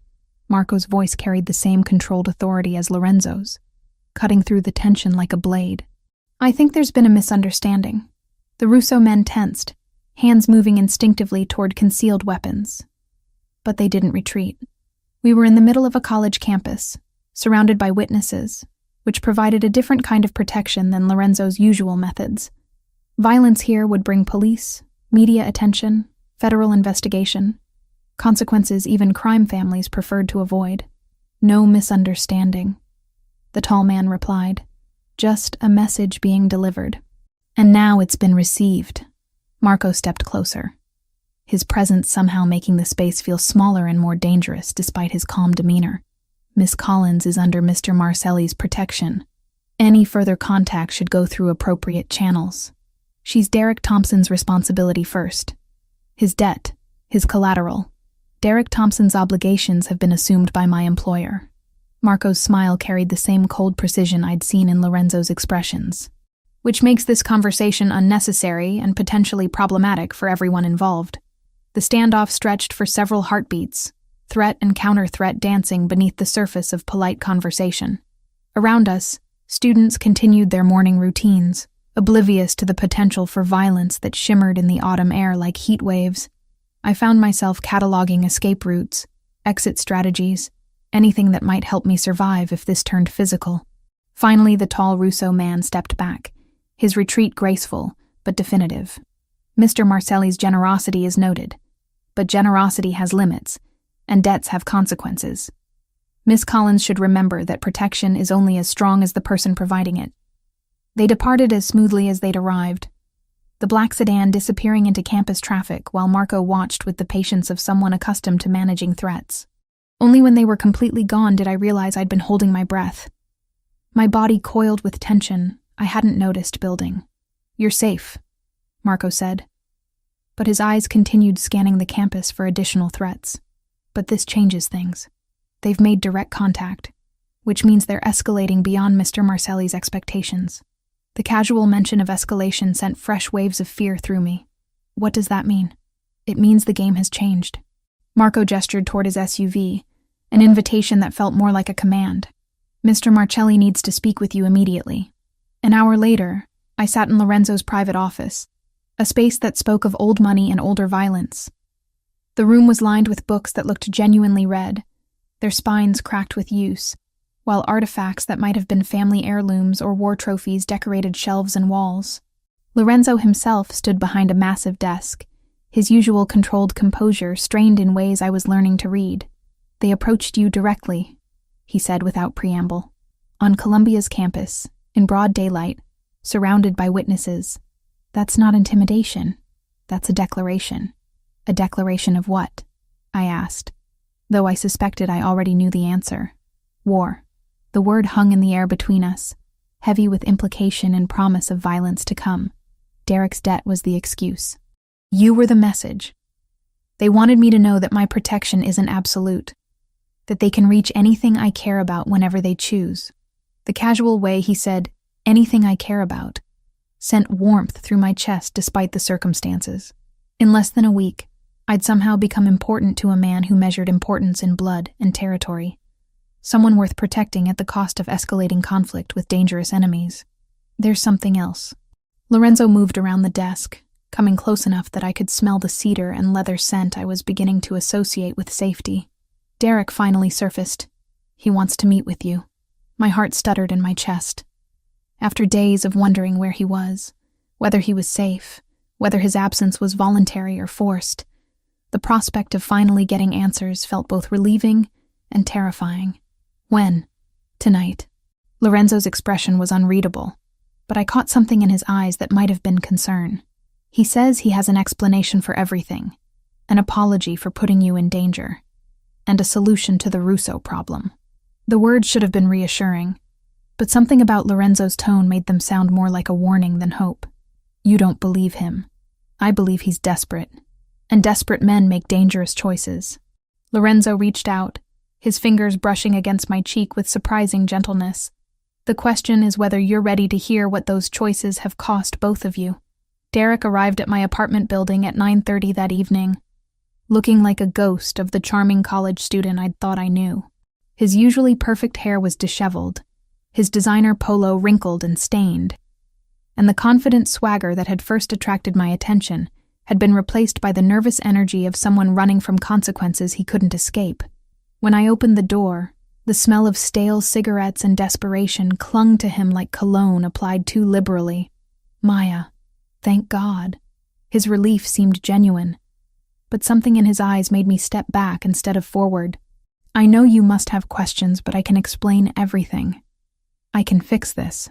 Marco's voice carried the same controlled authority as Lorenzo's, cutting through the tension like a blade. "I think there's been a misunderstanding." The Russo men tensed, hands moving instinctively toward concealed weapons. But they didn't retreat. We were in the middle of a college campus, surrounded by witnesses, which provided a different kind of protection than Lorenzo's usual methods. Violence here would bring police, media attention, federal investigation, consequences even crime families preferred to avoid. "No misunderstanding," the tall man replied. "Just a message being delivered. And now it's been received." Marco stepped closer, his presence somehow making the space feel smaller and more dangerous despite his calm demeanor. "Miss Collins is under Mr. Marcelli's protection. Any further contact should go through appropriate channels. She's Derek Thompson's responsibility first. His debt, his collateral. Derek Thompson's obligations have been assumed by my employer." Marco's smile carried the same cold precision I'd seen in Lorenzo's expressions. "Which makes this conversation unnecessary and potentially problematic for everyone involved." The standoff stretched for several heartbeats, threat and counter-threat dancing beneath the surface of polite conversation. Around us, students continued their morning routines, oblivious to the potential for violence that shimmered in the autumn air like heat waves. I found myself cataloging escape routes, exit strategies, anything that might help me survive if this turned physical. Finally, the tall Russo man stepped back, his retreat graceful, but definitive. Mr. Marcelli's generosity is noted, but generosity has limits, and debts have consequences. Miss Collins should remember that protection is only as strong as the person providing it. They departed as smoothly as they'd arrived, the black sedan disappearing into campus traffic while Marco watched with the patience of someone accustomed to managing threats. Only when they were completely gone did I realize I'd been holding my breath. My body coiled with tension I hadn't noticed building. "You're safe," Marco said. But his eyes continued scanning the campus for additional threats. But this changes things. They've made direct contact, which means they're escalating beyond Mr. Marcelli's expectations. The casual mention of escalation sent fresh waves of fear through me. What does that mean? It means the game has changed. Marco gestured toward his SUV, an invitation that felt more like a command. "Mr. Marcelli needs to speak with you immediately." An hour later, I sat in Lorenzo's private office, a space that spoke of old money and older violence. The room was lined with books that looked genuinely read, their spines cracked with use, while artifacts that might have been family heirlooms or war trophies decorated shelves and walls. Lorenzo himself stood behind a massive desk, his usual controlled composure strained in ways I was learning to read. "They approached you directly," he said without preamble. "On Columbia's campus, in broad daylight, surrounded by witnesses. That's not intimidation. That's a declaration." "A declaration of what?" I asked, though I suspected I already knew the answer. "War." The word hung in the air between us, heavy with implication and promise of violence to come. Derek's debt was the excuse. You were the message. They wanted me to know that my protection isn't absolute, that they can reach anything I care about whenever they choose. The casual way he said, "anything I care about," sent warmth through my chest despite the circumstances. In less than a week, I'd somehow become important to a man who measured importance in blood and territory. Someone worth protecting at the cost of escalating conflict with dangerous enemies. There's something else. Lorenzo moved around the desk, coming close enough that I could smell the cedar and leather scent I was beginning to associate with safety. Derek finally surfaced. "He wants to meet with you." My heart stuttered in my chest. After days of wondering where he was, whether he was safe, whether his absence was voluntary or forced, the prospect of finally getting answers felt both relieving and terrifying. "When?" "Tonight." Lorenzo's expression was unreadable, but I caught something in his eyes that might have been concern. "He says he has an explanation for everything, an apology for putting you in danger, and a solution to the Russo problem." The words should have been reassuring, but something about Lorenzo's tone made them sound more like a warning than hope. "You don't believe him. I believe he's desperate, and desperate men make dangerous choices." Lorenzo reached out, his fingers brushing against my cheek with surprising gentleness. "The question is whether you're ready to hear what those choices have cost both of you." Derek arrived at my apartment building at 9:30 that evening, looking like a ghost of the charming college student I'd thought I knew. His usually perfect hair was disheveled, his designer polo wrinkled and stained, and the confident swagger that had first attracted my attention had been replaced by the nervous energy of someone running from consequences he couldn't escape. When I opened the door, the smell of stale cigarettes and desperation clung to him like cologne applied too liberally. "Maya, thank God." His relief seemed genuine, but something in his eyes made me step back instead of forward. "I know you must have questions, but I can explain everything. I can fix this."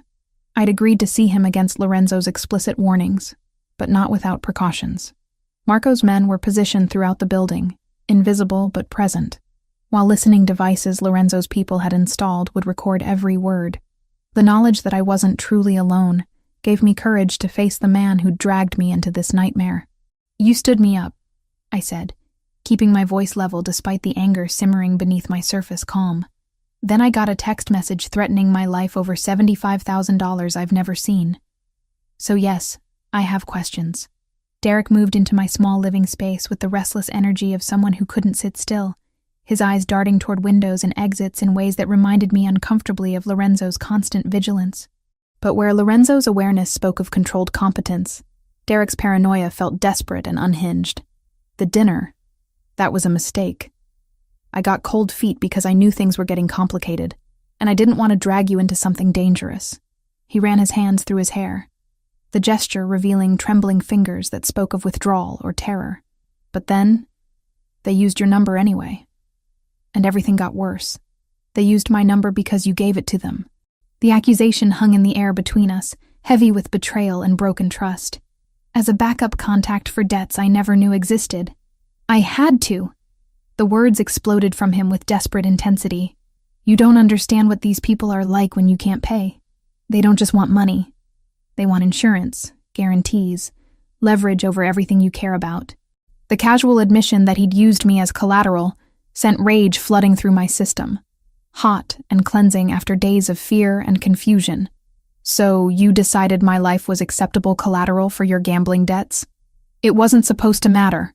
I'd agreed to see him against Lorenzo's explicit warnings, but not without precautions. Marco's men were positioned throughout the building, invisible but present, while listening devices Lorenzo's people had installed would record every word. The knowledge that I wasn't truly alone gave me courage to face the man who'd dragged me into this nightmare. "You stood me up," I said, keeping my voice level despite the anger simmering beneath my surface calm. "Then I got a text message threatening my life over $75,000 I've never seen. So yes, I have questions." Derek moved into my small living space with the restless energy of someone who couldn't sit still, his eyes darting toward windows and exits in ways that reminded me uncomfortably of Lorenzo's constant vigilance. But where Lorenzo's awareness spoke of controlled competence, Derek's paranoia felt desperate and unhinged. The dinner, that was a mistake. I got cold feet because I knew things were getting complicated. and I didn't want to drag you into something dangerous." He ran his hands through his hair, the gesture revealing trembling fingers that spoke of withdrawal or terror. "But then, they used your number anyway. And everything got worse. They used my number because you gave it to them." The accusation hung in the air between us, heavy with betrayal and broken trust. As a backup contact for debts I never knew existed. "I had to." The words exploded from him with desperate intensity. "You don't understand what these people are like when you can't pay. They don't just want money. They want insurance, guarantees, leverage over everything you care about." The casual admission that he'd used me as collateral sent rage flooding through my system, hot and cleansing after days of fear and confusion. "So you decided my life was acceptable collateral for your gambling debts? It wasn't supposed to matter."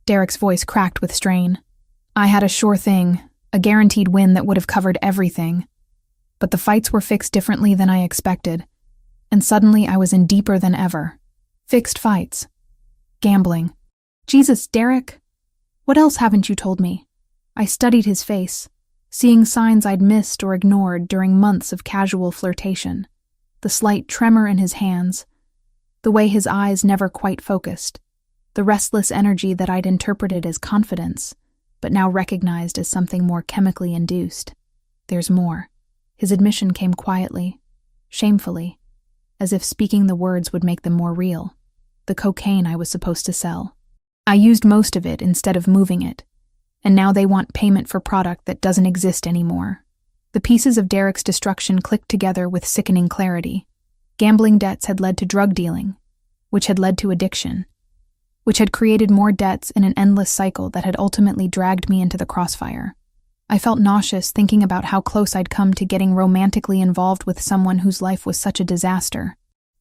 Derek's voice cracked with strain. "I had a sure thing, a guaranteed win that would have covered everything. But the fights were fixed differently than I expected, and suddenly I was in deeper than ever. Fixed fights. Gambling. Jesus, Derek, what else haven't you told me?" I studied his face, seeing signs I'd missed or ignored during months of casual flirtation. The slight tremor in his hands, the way his eyes never quite focused, the restless energy that I'd interpreted as confidence, but now recognized as something more chemically induced. "There's more." His admission came quietly, shamefully, as if speaking the words would make them more real. "The cocaine I was supposed to sell. I used most of it instead of moving it, and now they want payment for product that doesn't exist anymore." The pieces of Derek's destruction clicked together with sickening clarity. Gambling debts had led to drug dealing, which had led to addiction, which had created more debts in an endless cycle that had ultimately dragged me into the crossfire. I felt nauseous thinking about how close I'd come to getting romantically involved with someone whose life was such a disaster.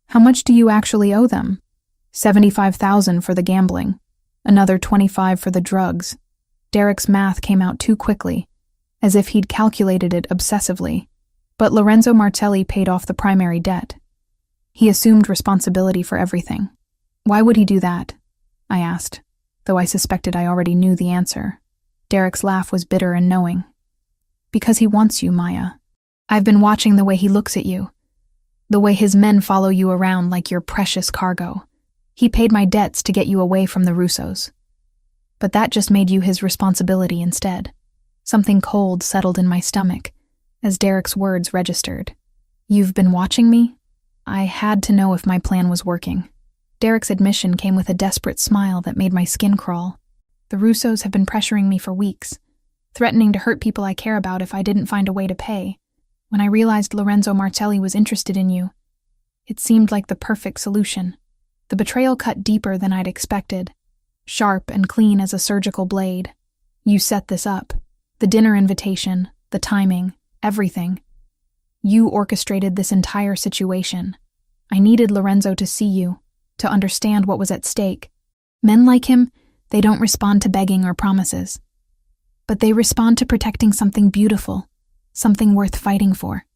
"How much do you actually owe them?" $75,000 for the gambling, another $25,000 for the drugs. Derek's math came out too quickly, as if he'd calculated it obsessively. But Lorenzo Martelli paid off the primary debt. He assumed responsibility for everything. "Why would he do that?" I asked, though I suspected I already knew the answer. Derek's laugh was bitter and knowing. "Because he wants you, Maya. I've been watching the way he looks at you, the way his men follow you around like your precious cargo. He paid my debts to get you away from the Russos. But that just made you his responsibility instead." Something cold settled in my stomach as Derek's words registered. "You've been watching me?" I had to know if my plan was working. Derek's admission came with a desperate smile that made my skin crawl. "The Russos have been pressuring me for weeks, threatening to hurt people I care about if I didn't find a way to pay. When I realized Lorenzo Martelli was interested in you, it seemed like the perfect solution." The betrayal cut deeper than I'd expected, sharp and clean as a surgical blade. "You set this up. The dinner invitation, the timing, everything. You orchestrated this entire situation. I needed Lorenzo to see you, to understand what was at stake. Men like him, they don't respond to begging or promises. But they respond to protecting something beautiful, something worth fighting for."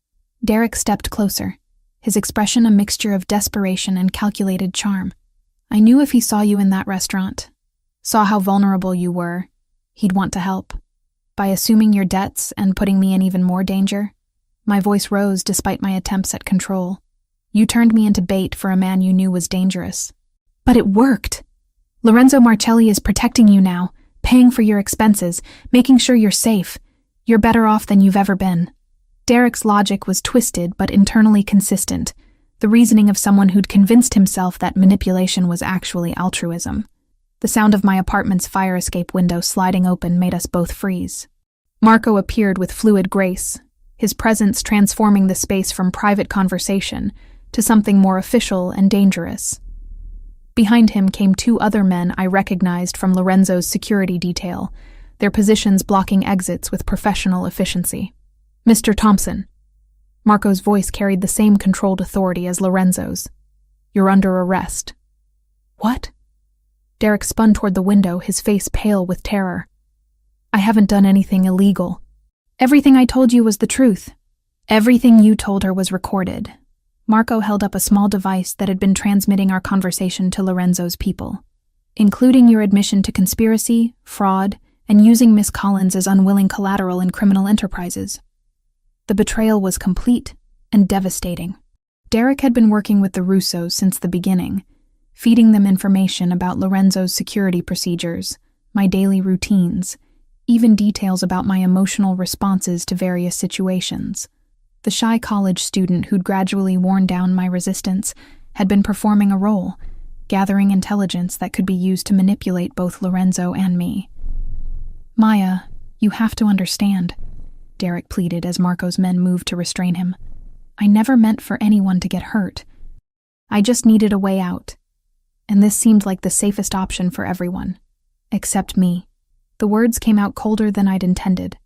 Derek stepped closer, his expression a mixture of desperation and calculated charm. "I knew if he saw you in that restaurant, saw how vulnerable you were, he'd want to help. By assuming your debts and putting me in even more danger." My voice rose despite my attempts at control. "You turned me into bait for a man you knew was dangerous." "But it worked. Lorenzo Martelli is protecting you now, paying for your expenses, making sure you're safe. You're better off than you've ever been." Derek's logic was twisted but internally consistent, the reasoning of someone who'd convinced himself that manipulation was actually altruism. The sound of my apartment's fire escape window sliding open made us both freeze. Marco appeared with fluid grace, his presence transforming the space from private conversation to something more official and dangerous. Behind him came two other men I recognized from Lorenzo's security detail, their positions blocking exits with professional efficiency. "Mr. Thompson." Marco's voice carried the same controlled authority as Lorenzo's. "You're under arrest." "What?" Derek spun toward the window, his face pale with terror. "I haven't done anything illegal. Everything I told you was the truth. Everything you told her was recorded." Marco held up a small device that had been transmitting our conversation to Lorenzo's people, "including your admission to conspiracy, fraud, and using Miss Collins as unwilling collateral in criminal enterprises." The betrayal was complete and devastating. Derek had been working with the Russos since the beginning, feeding them information about Lorenzo's security procedures, my daily routines, even details about my emotional responses to various situations. The shy college student who'd gradually worn down my resistance had been performing a role, gathering intelligence that could be used to manipulate both Lorenzo and me. "Maya, you have to understand," Derek pleaded as Marco's men moved to restrain him. "I never meant for anyone to get hurt. I just needed a way out. And this seemed like the safest option for everyone. Except me." The words came out colder than I'd intended.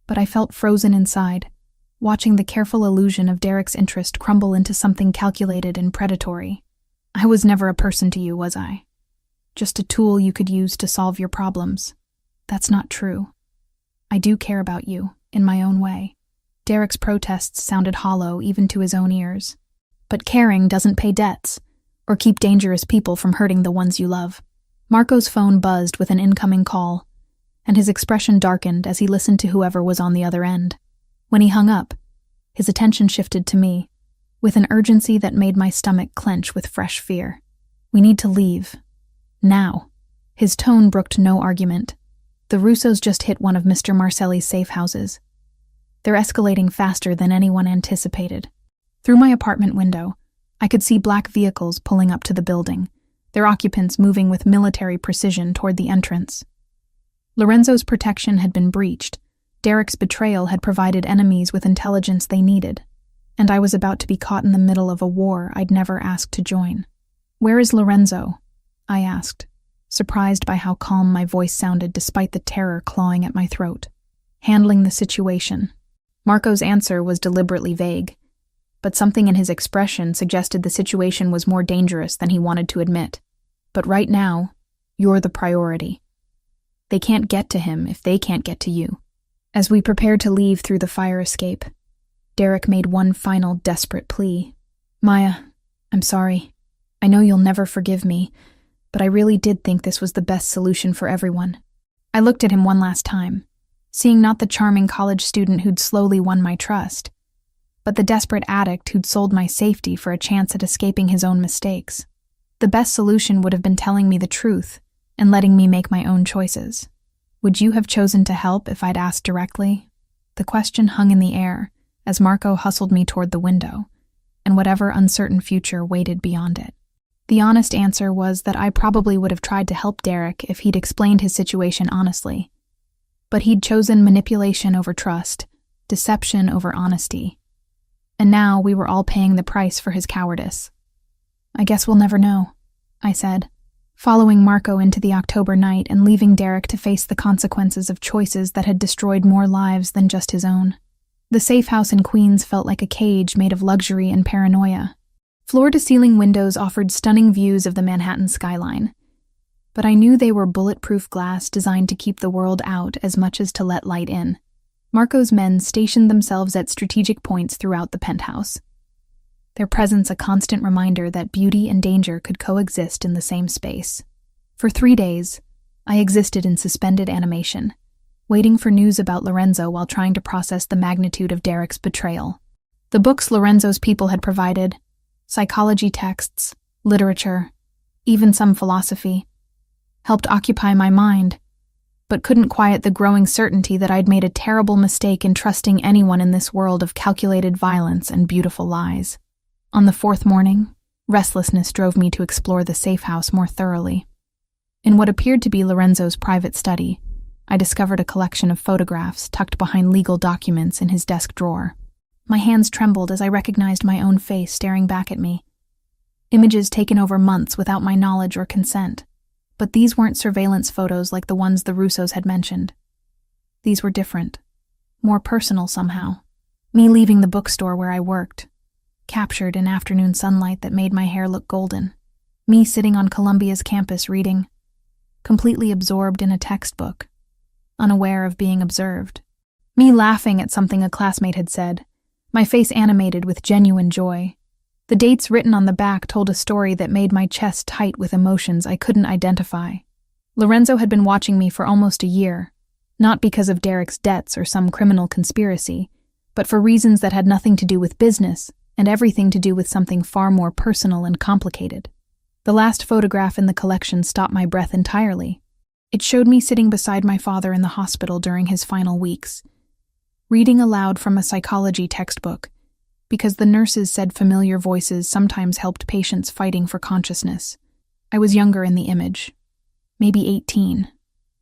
But I felt frozen inside, watching the careful illusion of Derek's interest crumble into something calculated and predatory. "I was never a person to you, was I? Just a tool you could use to solve your problems. That's not true. I do care about you, in my own way." Derek's protests sounded hollow even to his own ears. "But caring doesn't pay debts, or keep dangerous people from hurting the ones you love." Marco's phone buzzed with an incoming call, and his expression darkened as he listened to whoever was on the other end. When he hung up, his attention shifted to me, with an urgency that made my stomach clench with fresh fear. "We need to leave. Now." His tone brooked no argument. "The Russos just hit one of Mr. Marcelli's safe houses. They're escalating faster than anyone anticipated." Through my apartment window, I could see black vehicles pulling up to the building, their occupants moving with military precision toward the entrance. Lorenzo's protection had been breached. Derek's betrayal had provided enemies with intelligence they needed, and I was about to be caught in the middle of a war I'd never asked to join. "Where is Lorenzo?" I asked, surprised by how calm my voice sounded despite the terror clawing at my throat. "Handling the situation." Marco's answer was deliberately vague, but something in his expression suggested the situation was more dangerous than he wanted to admit. "But right now, you're the priority. They can't get to him if they can't get to you." As we prepared to leave through the fire escape, Derek made one final desperate plea. "Maya, I'm sorry. I know you'll never forgive me, but I really did think this was the best solution for everyone." I looked at him one last time, seeing not the charming college student who'd slowly won my trust, but the desperate addict who'd sold my safety for a chance at escaping his own mistakes. The best solution would have been telling me the truth and letting me make my own choices. Would you have chosen to help if I'd asked directly? The question hung in the air as Marco hustled me toward the window, and whatever uncertain future waited beyond it. The honest answer was that I probably would have tried to help Derek if he'd explained his situation honestly. But he'd chosen manipulation over trust, deception over honesty. And now we were all paying the price for his cowardice. "I guess we'll never know," I said, following Marco into the October night and leaving Derek to face the consequences of choices that had destroyed more lives than just his own. The safe house in Queens felt like a cage made of luxury and paranoia. Floor-to-ceiling windows offered stunning views of the Manhattan skyline, but I knew they were bulletproof glass designed to keep the world out as much as to let light in. Marco's men stationed themselves at strategic points throughout the penthouse, their presence a constant reminder that beauty and danger could coexist in the same space. For 3 days, I existed in suspended animation, waiting for news about Lorenzo while trying to process the magnitude of Derek's betrayal. The books Lorenzo's people had provided, psychology texts, literature, even some philosophy, helped occupy my mind, but couldn't quiet the growing certainty that I'd made a terrible mistake in trusting anyone in this world of calculated violence and beautiful lies. On the 4th morning, restlessness drove me to explore the safe house more thoroughly. In what appeared to be Lorenzo's private study, I discovered a collection of photographs tucked behind legal documents in his desk drawer. My hands trembled as I recognized my own face staring back at me. Images taken over months without my knowledge or consent. But these weren't surveillance photos like the ones the Russos had mentioned. These were different, more personal somehow. Me leaving the bookstore where I worked, captured in afternoon sunlight that made my hair look golden. Me sitting on Columbia's campus reading, completely absorbed in a textbook, unaware of being observed. Me laughing at something a classmate had said, my face animated with genuine joy. The dates written on the back told a story that made my chest tight with emotions I couldn't identify. Lorenzo had been watching me for almost a year, not because of Derek's debts or some criminal conspiracy, but for reasons that had nothing to do with business and everything to do with something far more personal and complicated. The last photograph in the collection stopped my breath entirely. It showed me sitting beside my father in the hospital during his final weeks, reading aloud from a psychology textbook, because the nurses said familiar voices sometimes helped patients fighting for consciousness. I was younger in the image, maybe 18,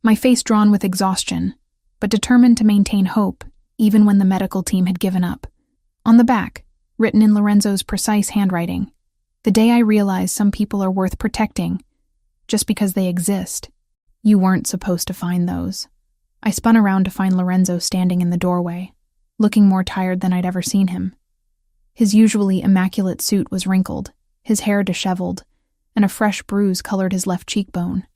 my face drawn with exhaustion, but determined to maintain hope even when the medical team had given up. On the back, written in Lorenzo's precise handwriting, "The day I realized some people are worth protecting, just because they exist. You weren't supposed to find those." I spun around to find Lorenzo standing in the doorway, looking more tired than I'd ever seen him. His usually immaculate suit was wrinkled, his hair disheveled, and a fresh bruise colored his left cheekbone.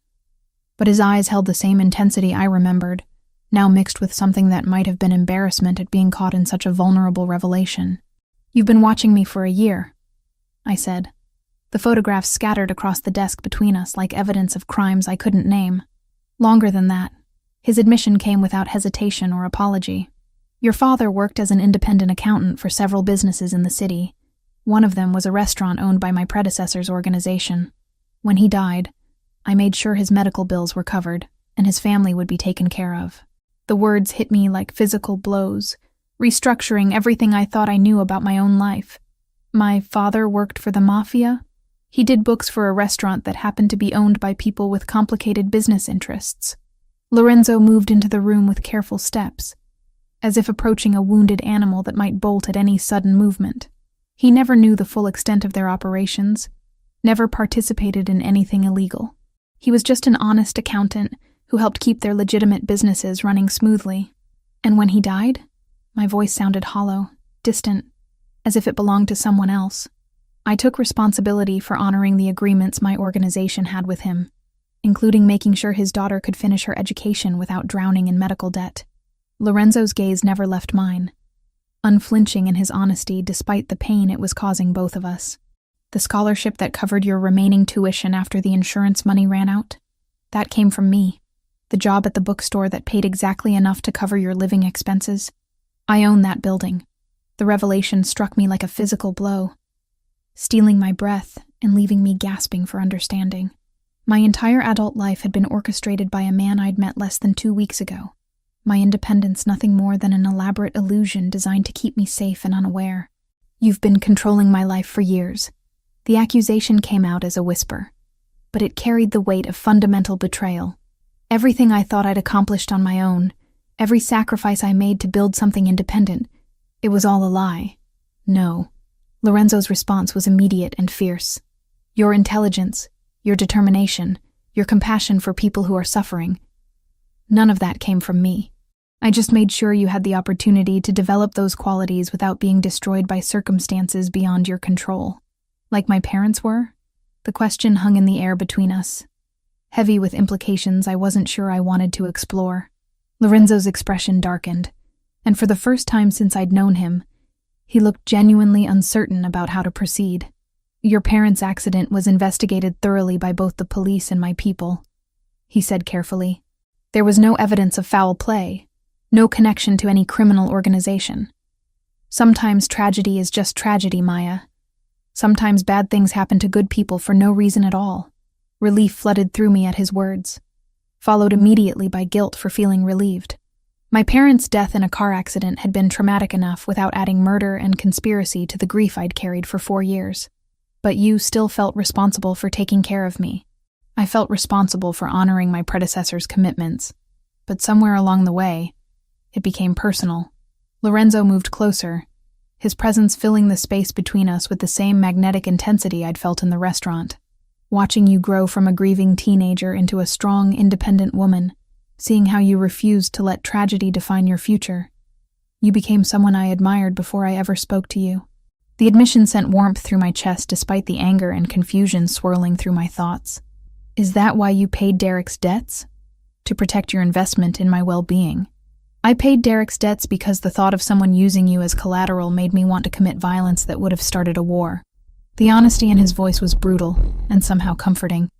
But his eyes held the same intensity I remembered, now mixed with something that might have been embarrassment at being caught in such a vulnerable revelation. "You've been watching me for a year," I said. The photographs scattered across the desk between us like evidence of crimes I couldn't name. Longer than that. His admission came without hesitation or apology. "Your father worked as an independent accountant for several businesses in the city. One of them was a restaurant owned by my predecessor's organization. When he died, I made sure his medical bills were covered and his family would be taken care of." The words hit me like physical blows, restructuring everything I thought I knew about my own life. My father worked for the Mafia? He did books for a restaurant that happened to be owned by people with complicated business interests. Lorenzo moved into the room with careful steps, as if approaching a wounded animal that might bolt at any sudden movement. He never knew the full extent of their operations, never participated in anything illegal. He was just an honest accountant who helped keep their legitimate businesses running smoothly. And when he died, my voice sounded hollow, distant, as if it belonged to someone else. I took responsibility for honoring the agreements my organization had with him, including making sure his daughter could finish her education without drowning in medical debt. Lorenzo's gaze never left mine, unflinching in his honesty despite the pain it was causing both of us. "The scholarship that covered your remaining tuition after the insurance money ran out? That came from me. The job at the bookstore that paid exactly enough to cover your living expenses? I own that building." The revelation struck me like a physical blow, stealing my breath and leaving me gasping for understanding. My entire adult life had been orchestrated by a man I'd met less than 2 weeks ago. My independence nothing more than an elaborate illusion designed to keep me safe and unaware. "You've been controlling my life for years." The accusation came out as a whisper, but it carried the weight of fundamental betrayal. Everything I thought I'd accomplished on my own, every sacrifice I made to build something independent, it was all a lie. "No." Lorenzo's response was immediate and fierce. "Your intelligence, your determination, your compassion for people who are suffering, none of that came from me. I just made sure you had the opportunity to develop those qualities without being destroyed by circumstances beyond your control. Like my parents were?" The question hung in the air between us, heavy with implications I wasn't sure I wanted to explore. Lorenzo's expression darkened, and for the first time since I'd known him, he looked genuinely uncertain about how to proceed. "Your parents' accident was investigated thoroughly by both the police and my people," he said carefully. "There was no evidence of foul play, no connection to any criminal organization. Sometimes tragedy is just tragedy, Maya. Sometimes bad things happen to good people for no reason at all." Relief flooded through me at his words, followed immediately by guilt for feeling relieved. My parents' death in a car accident had been traumatic enough without adding murder and conspiracy to the grief I'd carried for 4 years. But you still felt responsible for taking care of me. I felt responsible for honoring my predecessor's commitments, but somewhere along the way, it became personal. Lorenzo moved closer, his presence filling the space between us with the same magnetic intensity I'd felt in the restaurant. Watching you grow from a grieving teenager into a strong, independent woman, seeing how you refused to let tragedy define your future. You became someone I admired before I ever spoke to you. The admission sent warmth through my chest despite the anger and confusion swirling through my thoughts. "Is that why you paid Derek's debts? To protect your investment in my well-being?" "I paid Derek's debts because the thought of someone using you as collateral made me want to commit violence that would have started a war." The honesty in his voice was brutal and somehow comforting.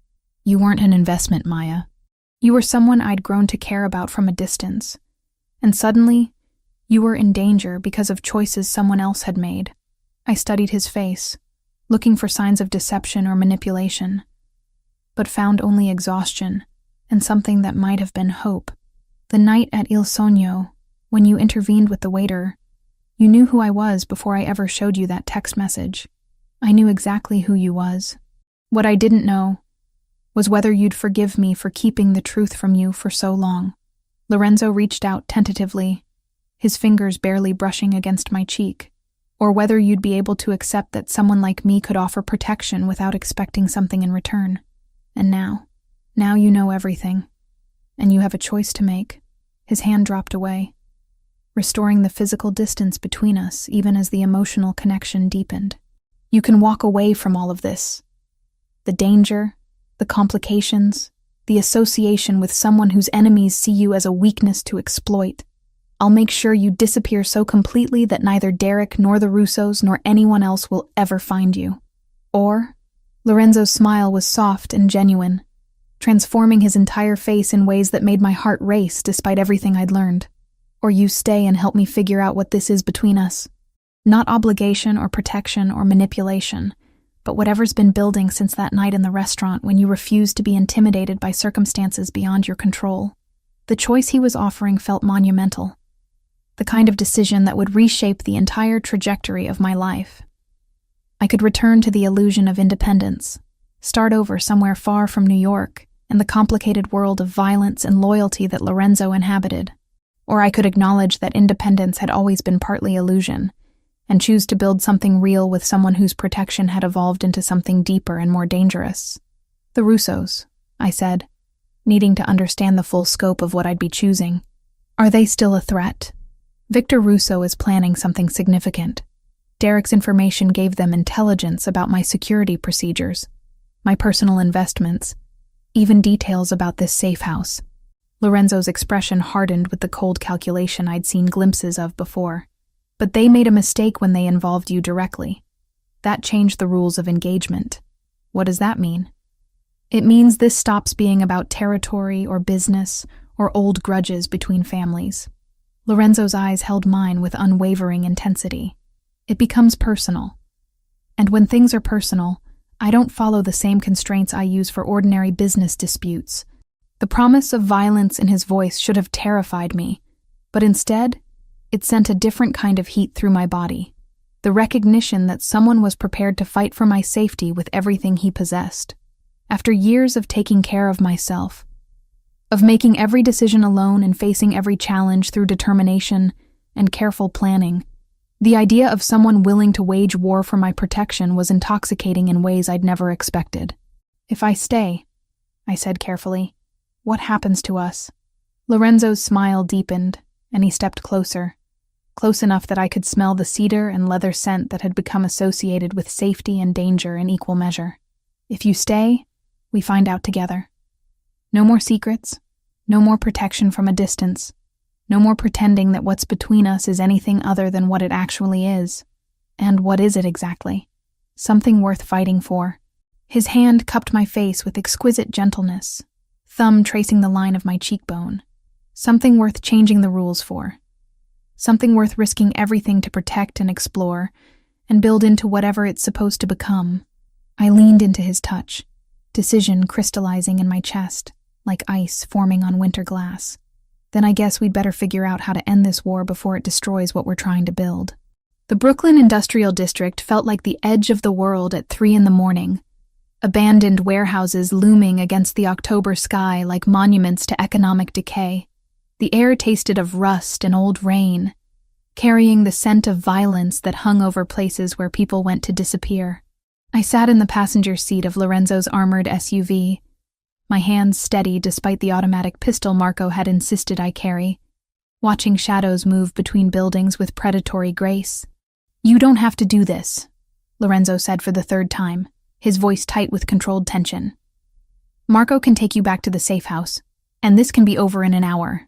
"You weren't an investment, Maya. You were someone I'd grown to care about from a distance. And suddenly, You were in danger because of choices someone else had made. I studied his face, looking for signs of deception or manipulation, but found only exhaustion and something that might have been hope. The night at Il Sogno, when you intervened with the waiter, you knew who I was before I ever showed you that text message. I knew exactly who you was. What I didn't know was whether you'd forgive me for keeping the truth from you for so long. Lorenzo reached out tentatively, his fingers barely brushing against my cheek, or whether you'd be able to accept that someone like me could offer protection without expecting something in return. And now you know everything, and you have a choice to make. His hand dropped away, restoring the physical distance between us even as the emotional connection deepened. You can walk away from all of this. The danger, the complications, the association with someone whose enemies see you as a weakness to exploit. I'll make sure you disappear so completely that neither Derek nor the Russos nor anyone else will ever find you. Or, Lorenzo's smile was soft and genuine, transforming his entire face in ways that made my heart race despite everything I'd learned. Or you stay and help me figure out what this is between us. Not obligation or protection or manipulation, but whatever's been building since that night in the restaurant when you refused to be intimidated by circumstances beyond your control. The choice he was offering felt monumental, the kind of decision that would reshape the entire trajectory of my life. I could return to the illusion of independence, start over somewhere far from New York and the complicated world of violence and loyalty that Lorenzo inhabited. Or I could acknowledge that independence had always been partly illusion, and choose to build something real with someone whose protection had evolved into something deeper and more dangerous. The Russos, I said, needing to understand the full scope of what I'd be choosing. Are they still a threat? Victor Russo is planning something significant. Derek's information gave them intelligence about my security procedures, my personal investments, even details about this safe house. Lorenzo's expression hardened with the cold calculation I'd seen glimpses of before. But they made a mistake when they involved you directly. That changed the rules of engagement. What does that mean? It means this stops being about territory or business or old grudges between families. Lorenzo's eyes held mine with unwavering intensity. It becomes personal. And when things are personal, I don't follow the same constraints I use for ordinary business disputes. The promise of violence in his voice should have terrified me, but instead, it sent a different kind of heat through my body, the recognition that someone was prepared to fight for my safety with everything he possessed. After years of taking care of myself, of making every decision alone and facing every challenge through determination and careful planning, the idea of someone willing to wage war for my protection was intoxicating in ways I'd never expected. If I stay, I said carefully, what happens to us? Lorenzo's smile deepened, and he stepped closer. Close enough that I could smell the cedar and leather scent that had become associated with safety and danger in equal measure. If you stay, we find out together. No more secrets, no more protection from a distance, no more pretending that what's between us is anything other than what it actually is. And what is it exactly? Something worth fighting for. His hand cupped my face with exquisite gentleness, thumb tracing the line of my cheekbone. Something worth changing the rules for. Something worth risking everything to protect and explore, and build into whatever it's supposed to become. I leaned into his touch, decision crystallizing in my chest, like ice forming on winter glass. Then I guess we'd better figure out how to end this war before it destroys what we're trying to build. The Brooklyn Industrial District felt like the edge of the world at 3 a.m, abandoned warehouses looming against the October sky like monuments to economic decay. The air tasted of rust and old rain, carrying the scent of violence that hung over places where people went to disappear. I sat in the passenger seat of Lorenzo's armored SUV, my hands steady despite the automatic pistol Marco had insisted I carry, watching shadows move between buildings with predatory grace. You don't have to do this, Lorenzo said for the third time, his voice tight with controlled tension. Marco can take you back to the safe house, and this can be over in an hour,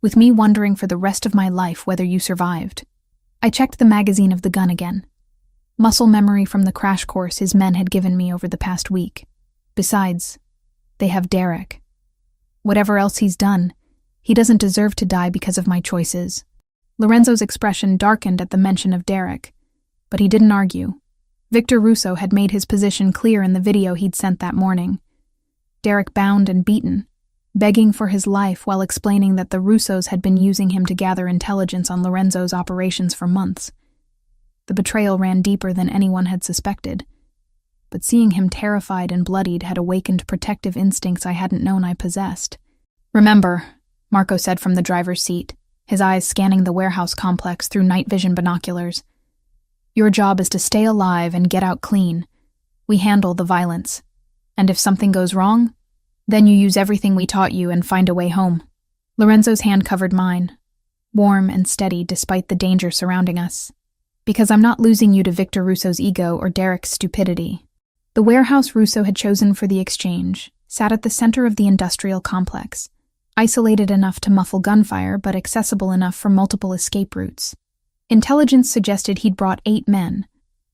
with me wondering for the rest of my life whether you survived. I checked the magazine of the gun again. Muscle memory from the crash course his men had given me over the past week. Besides, they have Derek. Whatever else he's done, he doesn't deserve to die because of my choices. Lorenzo's expression darkened at the mention of Derek, but he didn't argue. Victor Russo had made his position clear in the video he'd sent that morning. Derek bound and beaten, begging for his life while explaining that the Russos had been using him to gather intelligence on Lorenzo's operations for months. The betrayal ran deeper than anyone had suspected, but seeing him terrified and bloodied had awakened protective instincts I hadn't known I possessed. "Remember," Marco said from the driver's seat, his eyes scanning the warehouse complex through night vision binoculars. "Your job is to stay alive and get out clean. We handle the violence. And if something goes wrong, then you use everything we taught you and find a way home." Lorenzo's hand covered mine, warm and steady despite the danger surrounding us. "Because I'm not losing you to Victor Russo's ego or Derek's stupidity." The warehouse Russo had chosen for the exchange sat at the center of the industrial complex, isolated enough to muffle gunfire but accessible enough for multiple escape routes. Intelligence suggested he'd brought 8 men,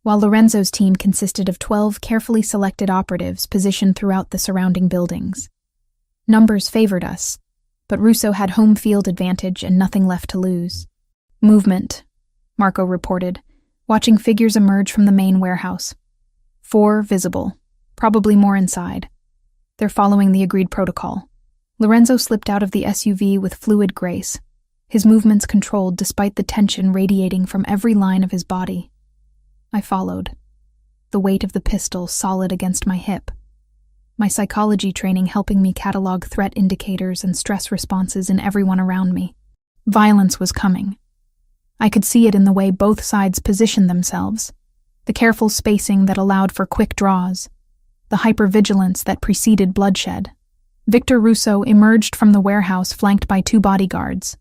while Lorenzo's team consisted of 12 carefully selected operatives positioned throughout the surrounding buildings. Numbers favored us, but Russo had home field advantage and nothing left to lose. "Movement," Marco reported, watching figures emerge from the main warehouse. 4 visible, probably more inside. They're following the agreed protocol. Lorenzo slipped out of the SUV with fluid grace, his movements controlled despite the tension radiating from every line of his body. I followed, the weight of the pistol solid against my hip, my psychology training helping me catalog threat indicators and stress responses in everyone around me. Violence was coming. I could see it in the way both sides positioned themselves, the careful spacing that allowed for quick draws, the hypervigilance that preceded bloodshed. Victor Russo emerged from the warehouse flanked by 2 bodyguards,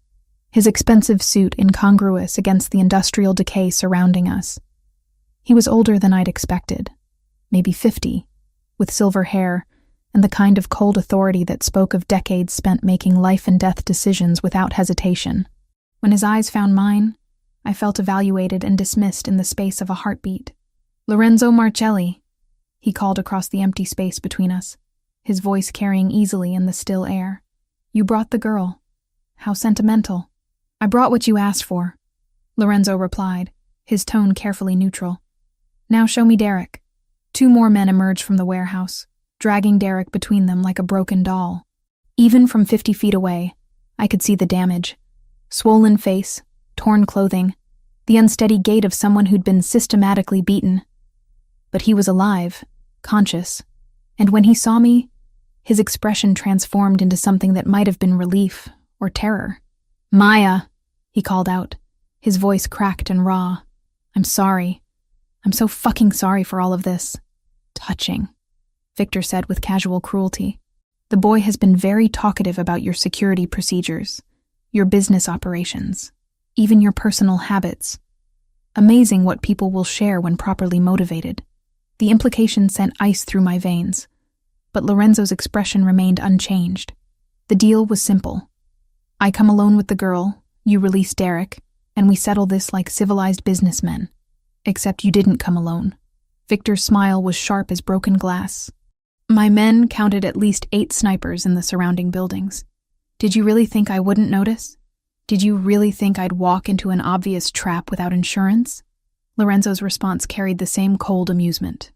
his expensive suit incongruous against the industrial decay surrounding us. He was older than I'd expected, maybe 50, with silver hair and the kind of cold authority that spoke of decades spent making life-and-death decisions without hesitation. When his eyes found mine, I felt evaluated and dismissed in the space of a heartbeat. "Lorenzo Marcelli," he called across the empty space between us, his voice carrying easily in the still air. "You brought the girl. How sentimental." "I brought what you asked for," Lorenzo replied, his tone carefully neutral. "Now show me Derek." 2 more men emerged from the warehouse, dragging Derek between them like a broken doll. Even from 50 feet away, I could see the damage. Swollen face, torn clothing, the unsteady gait of someone who'd been systematically beaten. But he was alive, conscious, and when he saw me, his expression transformed into something that might have been relief or terror. "Maya," he called out, his voice cracked and raw. "I'm sorry. I'm so fucking sorry for all of this." "Touching," Victor said with casual cruelty. "The boy has been very talkative about your security procedures, your business operations, even your personal habits. Amazing what people will share when properly motivated." The implication sent ice through my veins, but Lorenzo's expression remained unchanged. The deal was simple. I come alone with the girl, you release Derek, and we settle this like civilized businessmen. Except you didn't come alone. Victor's smile was sharp as broken glass. "My men counted at least 8 snipers in the surrounding buildings. Did you really think I wouldn't notice? Did you really think I'd walk into an obvious trap without insurance?" Lorenzo's response carried the same cold amusement.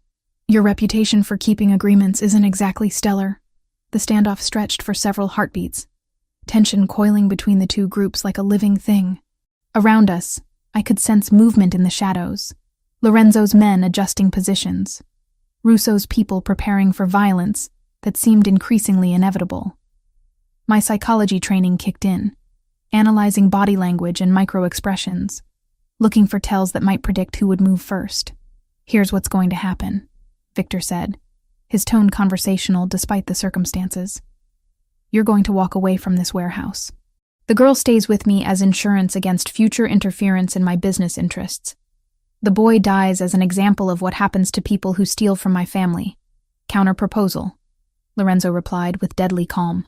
"Your reputation for keeping agreements isn't exactly stellar." The standoff stretched for several heartbeats, tension coiling between the 2 groups like a living thing. Around us, I could sense movement in the shadows. Lorenzo's men adjusting positions. Russo's people preparing for violence that seemed increasingly inevitable. My psychology training kicked in, analyzing body language and micro-expressions, looking for tells that might predict who would move first. "Here's what's going to happen," Victor said, his tone conversational despite the circumstances. "You're going to walk away from this warehouse. The girl stays with me as insurance against future interference in my business interests. The boy dies as an example of what happens to people who steal from my family. Counter-proposal," Lorenzo replied with deadly calm.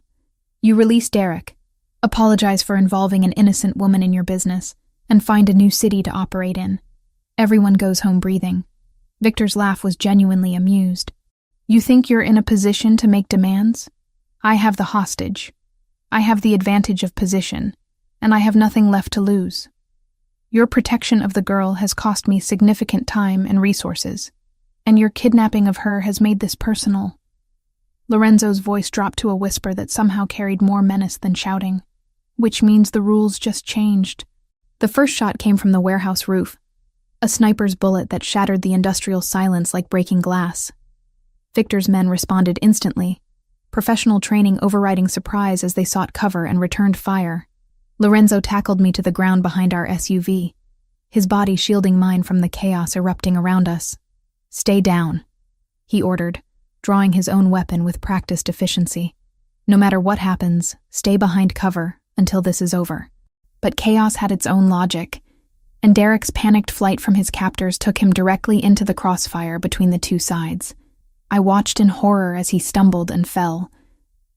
"You release Derek, apologize for involving an innocent woman in your business, and find a new city to operate in. Everyone goes home breathing." Victor's laugh was genuinely amused. "You think you're in a position to make demands? I have the hostage. I have the advantage of position, and I have nothing left to lose." Your protection of the girl has cost me significant time and resources, and your kidnapping of her has made this personal." Lorenzo's voice dropped to a whisper that somehow carried more menace than shouting. "Which means the rules just changed." The first shot came from the warehouse roof, a sniper's bullet that shattered the industrial silence like breaking glass. Victor's men responded instantly, professional training overriding surprise as they sought cover and returned fire. Lorenzo tackled me to the ground behind our SUV, his body shielding mine from the chaos erupting around us. "Stay down," he ordered, drawing his own weapon with practiced efficiency. "No matter what happens, stay behind cover until this is over." But chaos had its own logic, and Derek's panicked flight from his captors took him directly into the crossfire between the two sides. I watched in horror as he stumbled and fell,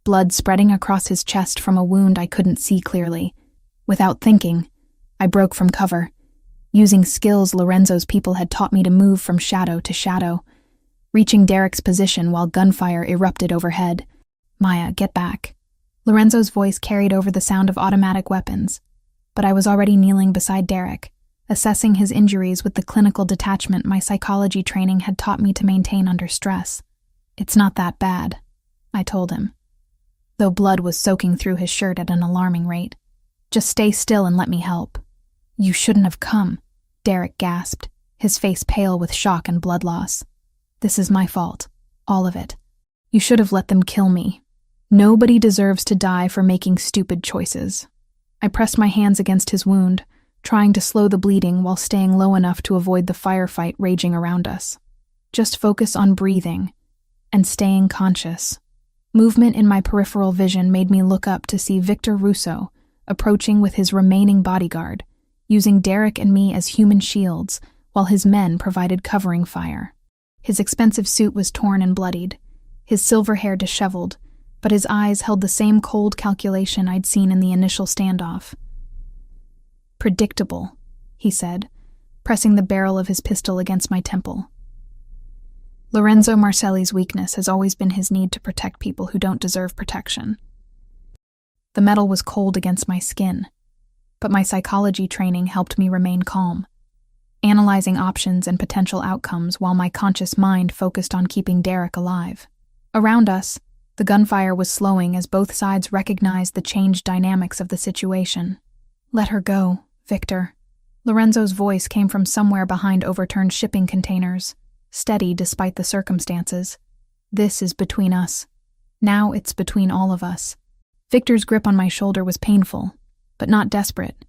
blood spreading across his chest from a wound I couldn't see clearly. Without thinking, I broke from cover, using skills Lorenzo's people had taught me to move from shadow to shadow, reaching Derek's position while gunfire erupted overhead. "Maya, get back." Lorenzo's voice carried over the sound of automatic weapons, but I was already kneeling beside Derek, assessing his injuries with the clinical detachment my psychology training had taught me to maintain under stress. "It's not that bad," I told him, though blood was soaking through his shirt at an alarming rate. "Just stay still and let me help." "You shouldn't have come," Derek gasped, his face pale with shock and blood loss. "This is my fault, all of it. You should have let them kill me. Nobody deserves to die for making stupid choices." I pressed my hands against his wound, trying to slow the bleeding while staying low enough to avoid the firefight raging around us. "Just focus on breathing and staying conscious." Movement in my peripheral vision made me look up to see Victor Russo approaching with his remaining bodyguard, using Derek and me as human shields while his men provided covering fire. His expensive suit was torn and bloodied, his silver hair disheveled, but his eyes held the same cold calculation I'd seen in the initial standoff. "Predictable," he said, pressing the barrel of his pistol against my temple. Lorenzo Marcelli's weakness has always been his need to protect people who don't deserve protection. The metal was cold against my skin, but my psychology training helped me remain calm, analyzing options and potential outcomes while my conscious mind focused on keeping Derek alive. Around us, the gunfire was slowing as both sides recognized the changed dynamics of the situation. "Let her go, Victor." Lorenzo's voice came from somewhere behind overturned shipping containers, steady despite the circumstances. "This is between us. Now it's between all of us." Victor's grip on my shoulder was painful, but not desperate.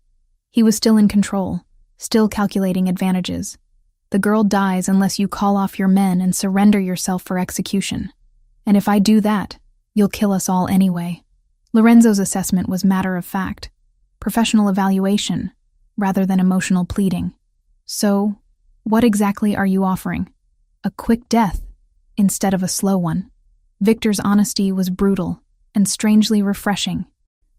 He was still in control, still calculating advantages. "The girl dies unless you call off your men and surrender yourself for execution. And if I do that, you'll kill us all anyway." Lorenzo's assessment was matter of fact, professional evaluation, rather than emotional pleading. "So, what exactly are you offering? A quick death, instead of a slow one?" Victor's honesty was brutal and strangely refreshing.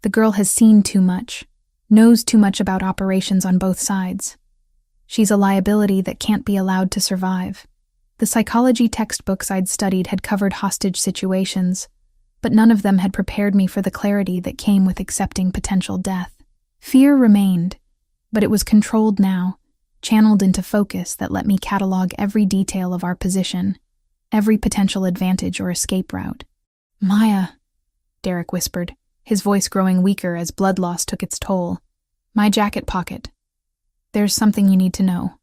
The girl has seen too much, knows too much about operations on both sides. She's a liability that can't be allowed to survive. The psychology textbooks I'd studied had covered hostage situations, but none of them had prepared me for the clarity that came with accepting potential death. Fear remained, but it was controlled now, channeled into focus that let me catalog every detail of our position, every potential advantage or escape route. "Maya," Derek whispered, his voice growing weaker as blood loss took its toll. "My jacket pocket. There's something you need to know."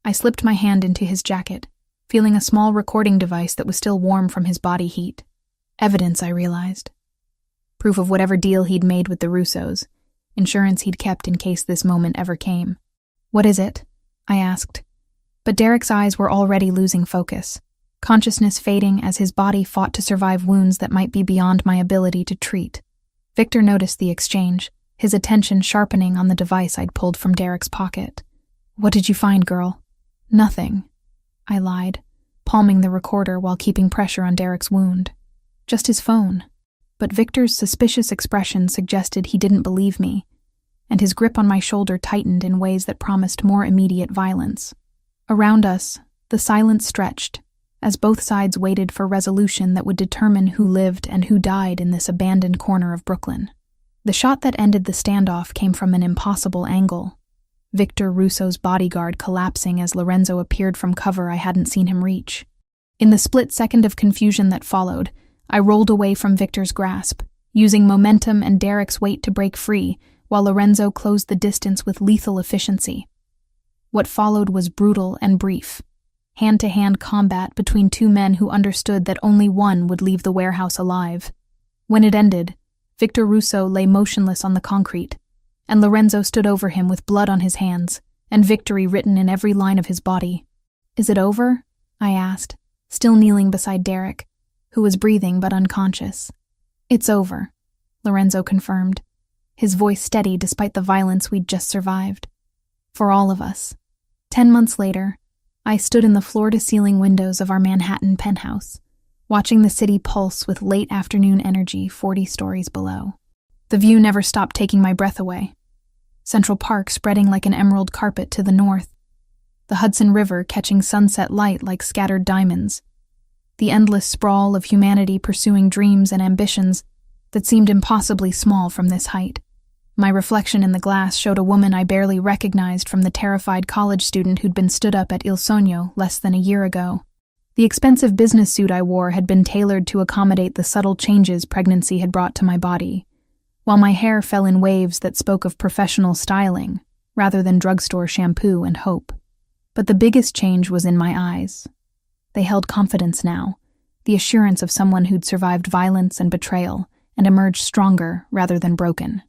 I slipped my hand into his jacket, feeling a small recording device that was still warm from his body heat. Evidence, I realized. Proof of whatever deal he'd made with the Russos, insurance he'd kept in case this moment ever came. "What is it?" I asked. But Derek's eyes were already losing focus, consciousness fading as his body fought to survive wounds that might be beyond my ability to treat. Victor noticed the exchange, his attention sharpening on the device I'd pulled from Derek's pocket. "What did you find, girl?" "Nothing," I lied, palming the recorder while keeping pressure on Derek's wound. "Just his phone." But Victor's suspicious expression suggested he didn't believe me, and his grip on my shoulder tightened in ways that promised more immediate violence. Around us, the silence stretched, as both sides waited for resolution that would determine who lived and who died in this abandoned corner of Brooklyn. The shot that ended the standoff came from an impossible angle, Victor Russo's bodyguard collapsing as Lorenzo appeared from cover I hadn't seen him reach. In the split second of confusion that followed, I rolled away from Victor's grasp, using momentum and Derek's weight to break free, while Lorenzo closed the distance with lethal efficiency. What followed was brutal and brief. Hand-to-hand combat between two men who understood that only one would leave the warehouse alive. When it ended, Victor Russo lay motionless on the concrete, and Lorenzo stood over him with blood on his hands and victory written in every line of his body. "Is it over?" I asked, still kneeling beside Derek, who was breathing but unconscious. "It's over," Lorenzo confirmed, his voice steady despite the violence we'd just survived. For all of us. 10 months later, I stood in the floor-to-ceiling windows of our Manhattan penthouse, watching the city pulse with late afternoon energy 40 stories below. The view never stopped taking my breath away. Central Park spreading like an emerald carpet to the north, the Hudson River catching sunset light like scattered diamonds, the endless sprawl of humanity pursuing dreams and ambitions that seemed impossibly small from this height. My reflection in the glass showed a woman I barely recognized from the terrified college student who'd been stood up at Il Sogno less than a year ago. The expensive business suit I wore had been tailored to accommodate the subtle changes pregnancy had brought to my body, while my hair fell in waves that spoke of professional styling rather than drugstore shampoo and hope. But the biggest change was in my eyes. They held confidence now, the assurance of someone who'd survived violence and betrayal and emerged stronger rather than broken.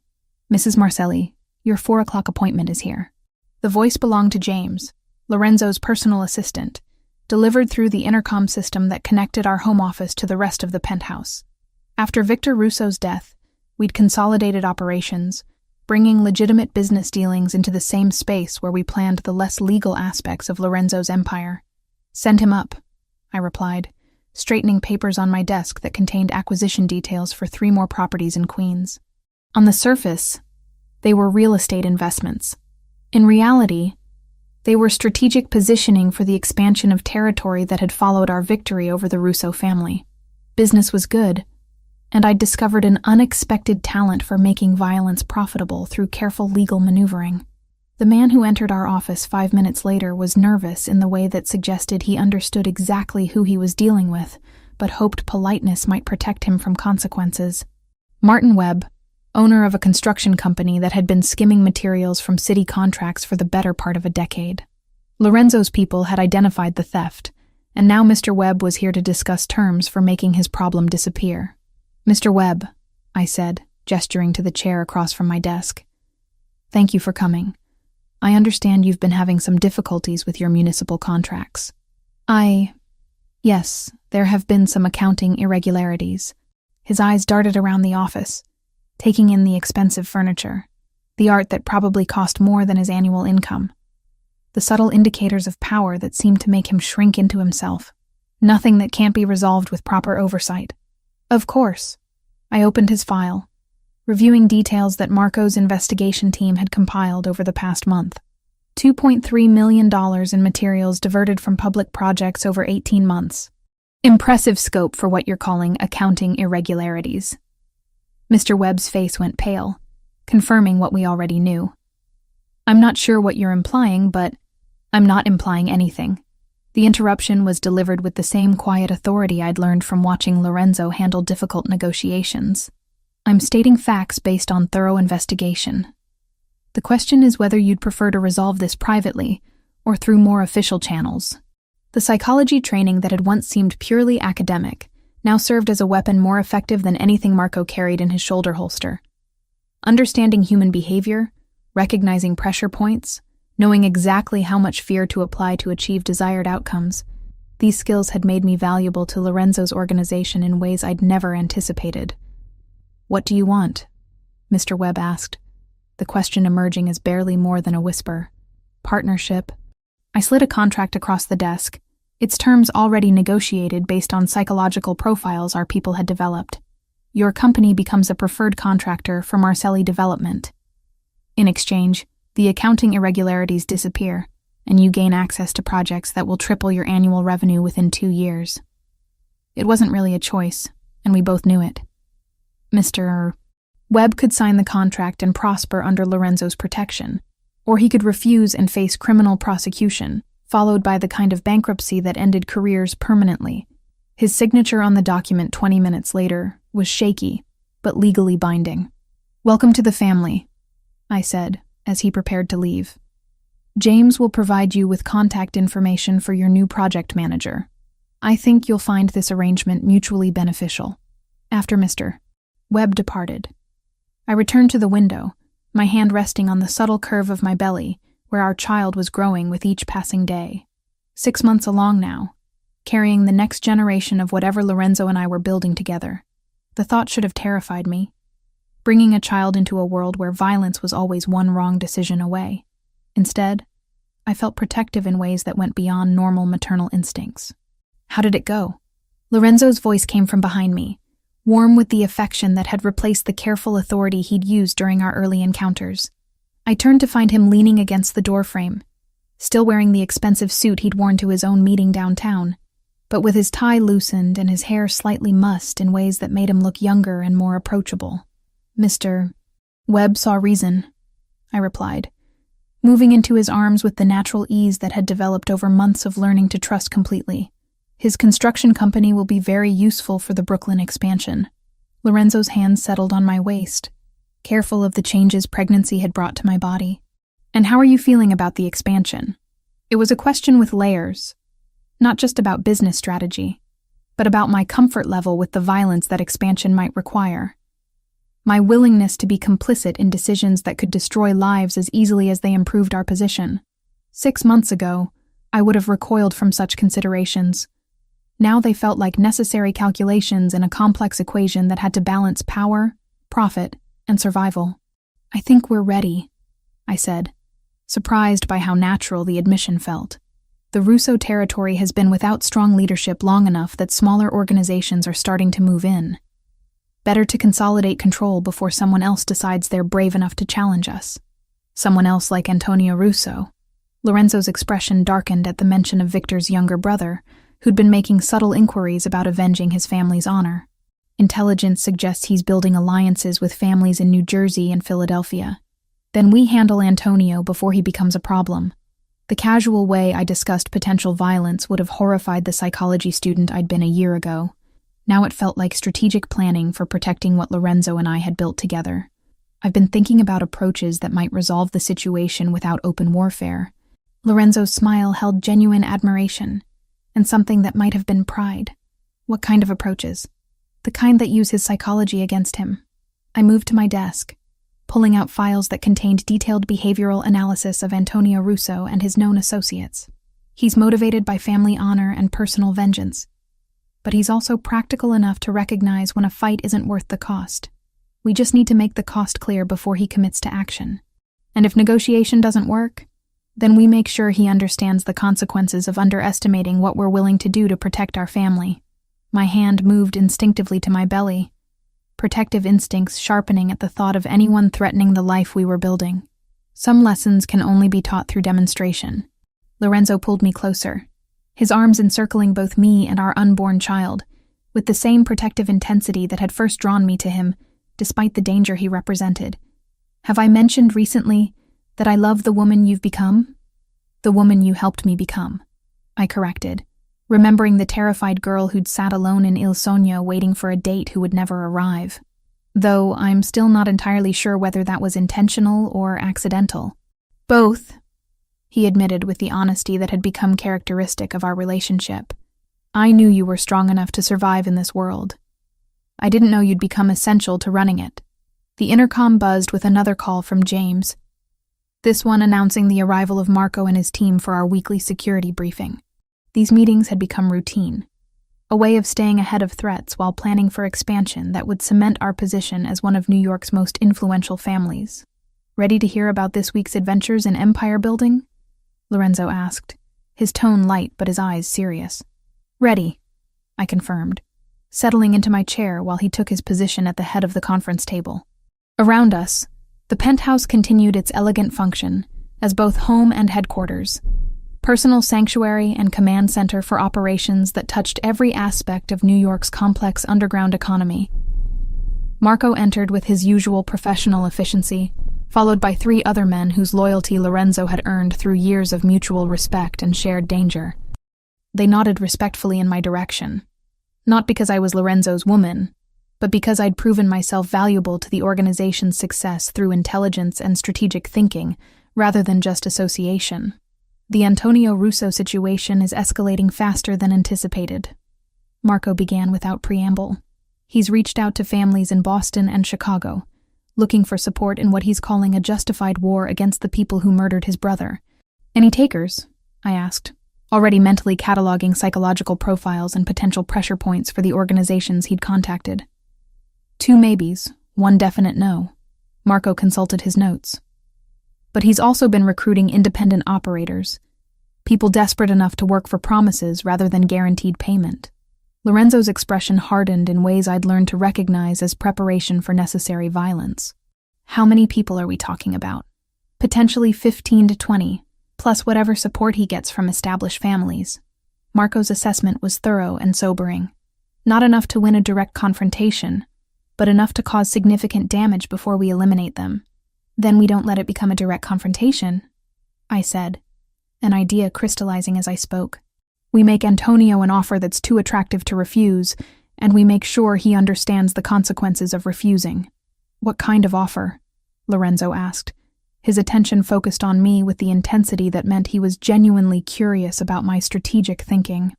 "Mrs. Marcelli, your 4 o'clock appointment is here." The voice belonged to James, Lorenzo's personal assistant, delivered through the intercom system that connected our home office to the rest of the penthouse. After Victor Russo's death, we'd consolidated operations, bringing legitimate business dealings into the same space where we planned the less legal aspects of Lorenzo's empire. "Send him up," I replied, straightening papers on my desk that contained acquisition details for 3 more properties in Queens. On the surface, they were real estate investments. In reality, they were strategic positioning for the expansion of territory that had followed our victory over the Russo family. Business was good, and I'd discovered an unexpected talent for making violence profitable through careful legal maneuvering. The man who entered our office 5 minutes later was nervous in the way that suggested he understood exactly who he was dealing with, but hoped politeness might protect him from consequences. Martin Webb, owner of a construction company that had been skimming materials from city contracts for the better part of a decade. Lorenzo's people had identified the theft, and now Mr. Webb was here to discuss terms for making his problem disappear. "Mr. Webb," I said, gesturing to the chair across from my desk. "Thank you for coming. I understand you've been having some difficulties with your municipal contracts." Yes, there have been some accounting irregularities." His eyes darted around the office, taking in the expensive furniture, the art that probably cost more than his annual income, the subtle indicators of power that seemed to make him shrink into himself. "Nothing that can't be resolved with proper oversight." "Of course." I opened his file, reviewing details that Marco's investigation team had compiled over the past month. $2.3 million in materials diverted from public projects over 18 months. Impressive scope for what you're calling accounting irregularities. Mr. Webb's face went pale, confirming what we already knew. "I'm not sure what you're implying, but I'm not implying anything." The interruption was delivered with the same quiet authority I'd learned from watching Lorenzo handle difficult negotiations. "I'm stating facts based on thorough investigation. The question is whether you'd prefer to resolve this privately or through more official channels." The psychology training that had once seemed purely academic now served as a weapon more effective than anything Marco carried in his shoulder holster. Understanding human behavior, recognizing pressure points, knowing exactly how much fear to apply to achieve desired outcomes, these skills had made me valuable to Lorenzo's organization in ways I'd never anticipated. "What do you want?" Mr. Webb asked, the question emerging as barely more than a whisper. "Partnership." I slid a contract across the desk, its terms already negotiated based on psychological profiles our people had developed. "Your company becomes a preferred contractor for Marcelli Development. In exchange, the accounting irregularities disappear, and you gain access to projects that will triple your annual revenue within 2 years." It wasn't really a choice, and we both knew it. Mr. Webb could sign the contract and prosper under Lorenzo's protection, Or he could refuse and face criminal prosecution, followed by the kind of bankruptcy that ended careers permanently. His signature on the document 20 minutes later was shaky, but legally binding. "Welcome to the family," I said, as he prepared to leave. "James will provide you with contact information for your new project manager. I think you'll find this arrangement mutually beneficial." After Mr. Webb departed, I returned to the window, my hand resting on the subtle curve of my belly, where our child was growing with each passing day. 6 months along now, carrying the next generation of whatever Lorenzo and I were building together. The thought should have terrified me, bringing a child into a world where violence was always one wrong decision away. Instead, I felt protective in ways that went beyond normal maternal instincts. "How did it go?" Lorenzo's voice came from behind me, warm with the affection that had replaced the careful authority he'd used during our early encounters. I turned to find him leaning against the doorframe, still wearing the expensive suit he'd worn to his own meeting downtown, but with his tie loosened and his hair slightly mussed in ways that made him look younger and more approachable. "Mr. Webb saw reason," I replied, moving into his arms with the natural ease that had developed over months of learning to trust completely. "His construction company will be very useful for the Brooklyn expansion." Lorenzo's hands settled on my waist, careful of the changes pregnancy had brought to my body. "And how are you feeling about the expansion?" It was a question with layers, not just about business strategy, but about my comfort level with the violence that expansion might require. My willingness to be complicit in decisions that could destroy lives as easily as they improved our position. 6 months ago, I would have recoiled from such considerations. Now they felt like necessary calculations in a complex equation that had to balance power, profit, and survival. "I think we're ready," I said, surprised by how natural the admission felt. The Russo territory has been without strong leadership long enough that smaller organizations are starting to move in. Better to consolidate control before someone else decides they're brave enough to challenge us. Someone else like Antonio Russo. Lorenzo's expression darkened at the mention of Victor's younger brother, who'd been making subtle inquiries about avenging his family's honor. Intelligence suggests he's building alliances with families in New Jersey and Philadelphia. Then we handle Antonio before he becomes a problem. The casual way I discussed potential violence would have horrified the psychology student I'd been a year ago. Now it felt like strategic planning for protecting what Lorenzo and I had built together. I've been thinking about approaches that might resolve the situation without open warfare. Lorenzo's smile held genuine admiration, and something that might have been pride. "What kind of approaches?" "The kind that use his psychology against him." I moved to my desk, pulling out files that contained detailed behavioral analysis of Antonio Russo and his known associates. He's motivated by family honor and personal vengeance, but he's also practical enough to recognize when a fight isn't worth the cost. We just need to make the cost clear before he commits to action. And if negotiation doesn't work, then we make sure he understands the consequences of underestimating what we're willing to do to protect our family. My hand moved instinctively to my belly, protective instincts sharpening at the thought of anyone threatening the life we were building. Some lessons can only be taught through demonstration. Lorenzo pulled me closer, his arms encircling both me and our unborn child, with the same protective intensity that had first drawn me to him, despite the danger he represented. "Have I mentioned recently that I love the woman you've become?" "The woman you helped me become," I corrected, remembering the terrified girl who'd sat alone in Il Sogno waiting for a date who would never arrive. Though I'm still not entirely sure whether that was intentional or accidental. "Both," he admitted with the honesty that had become characteristic of our relationship. "I knew you were strong enough to survive in this world. I didn't know you'd become essential to running it." The intercom buzzed with another call from James, this one announcing the arrival of Marco and his team for our weekly security briefing. These meetings had become routine, a way of staying ahead of threats while planning for expansion that would cement our position as one of New York's most influential families. "Ready to hear about this week's adventures in empire building?" Lorenzo asked, his tone light but his eyes serious. "Ready," I confirmed, settling into my chair while he took his position at the head of the conference table. Around us, the penthouse continued its elegant function as both home and headquarters, personal sanctuary and command center for operations that touched every aspect of New York's complex underground economy. Marco entered with his usual professional efficiency, followed by 3 other men whose loyalty Lorenzo had earned through years of mutual respect and shared danger. They nodded respectfully in my direction, not because I was Lorenzo's woman, but because I'd proven myself valuable to the organization's success through intelligence and strategic thinking, rather than just association. The Antonio Russo situation is escalating faster than anticipated. Marco began without preamble. He's reached out to families in Boston and Chicago, looking for support in what he's calling a justified war against the people who murdered his brother. Any takers? I asked, already mentally cataloging psychological profiles and potential pressure points for the organizations he'd contacted. 2 maybes, 1 definite no. Marco consulted his notes. But he's also been recruiting independent operators, people desperate enough to work for promises rather than guaranteed payment. Lorenzo's expression hardened in ways I'd learned to recognize as preparation for necessary violence. How many people are we talking about? Potentially 15 to 20, plus whatever support he gets from established families. Marco's assessment was thorough and sobering. Not enough to win a direct confrontation, but enough to cause significant damage before we eliminate them. Then we don't let it become a direct confrontation, I said, an idea crystallizing as I spoke. We make Antonio an offer that's too attractive to refuse, and we make sure he understands the consequences of refusing. What kind of offer? Lorenzo asked, his attention focused on me with the intensity that meant he was genuinely curious about my strategic thinking.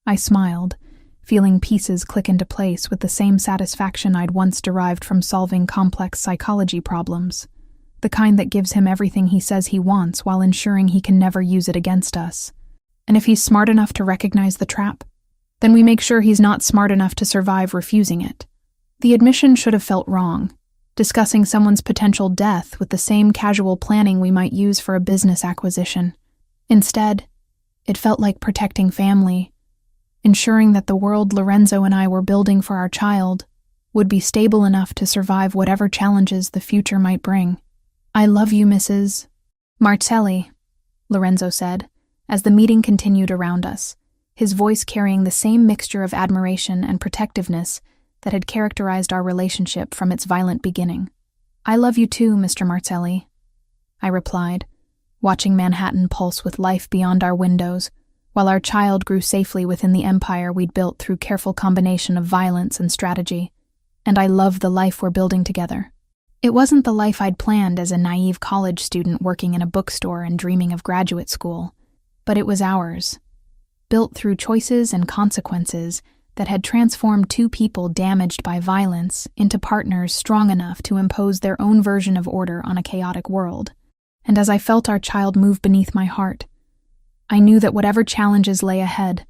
I smiled, feeling pieces click into place with the same satisfaction I'd once derived from solving complex psychology problems, the kind that gives him everything he says he wants while ensuring he can never use it against us. And if he's smart enough to recognize the trap, then we make sure he's not smart enough to survive refusing it. The admission should have felt wrong, discussing someone's potential death with the same casual planning we might use for a business acquisition. Instead, it felt like protecting family, ensuring that the world Lorenzo and I were building for our child would be stable enough to survive whatever challenges the future might bring. I love you, Mrs. Marcelli, Lorenzo said, as the meeting continued around us, his voice carrying the same mixture of admiration and protectiveness that had characterized our relationship from its violent beginning. I love you too, Mr. Marcelli, I replied, watching Manhattan pulse with life beyond our windows, while our child grew safely within the empire we'd built through careful combination of violence and strategy. And I love the life we're building together. It wasn't the life I'd planned as a naive college student working in a bookstore and dreaming of graduate school, but it was ours, built through choices and consequences that had transformed 2 people damaged by violence into partners strong enough to impose their own version of order on a chaotic world. And as I felt our child move beneath my heart, I knew that whatever challenges lay ahead,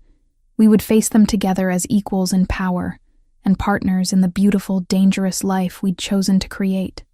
we would face them together as equals in power and partners in the beautiful, dangerous life we'd chosen to create.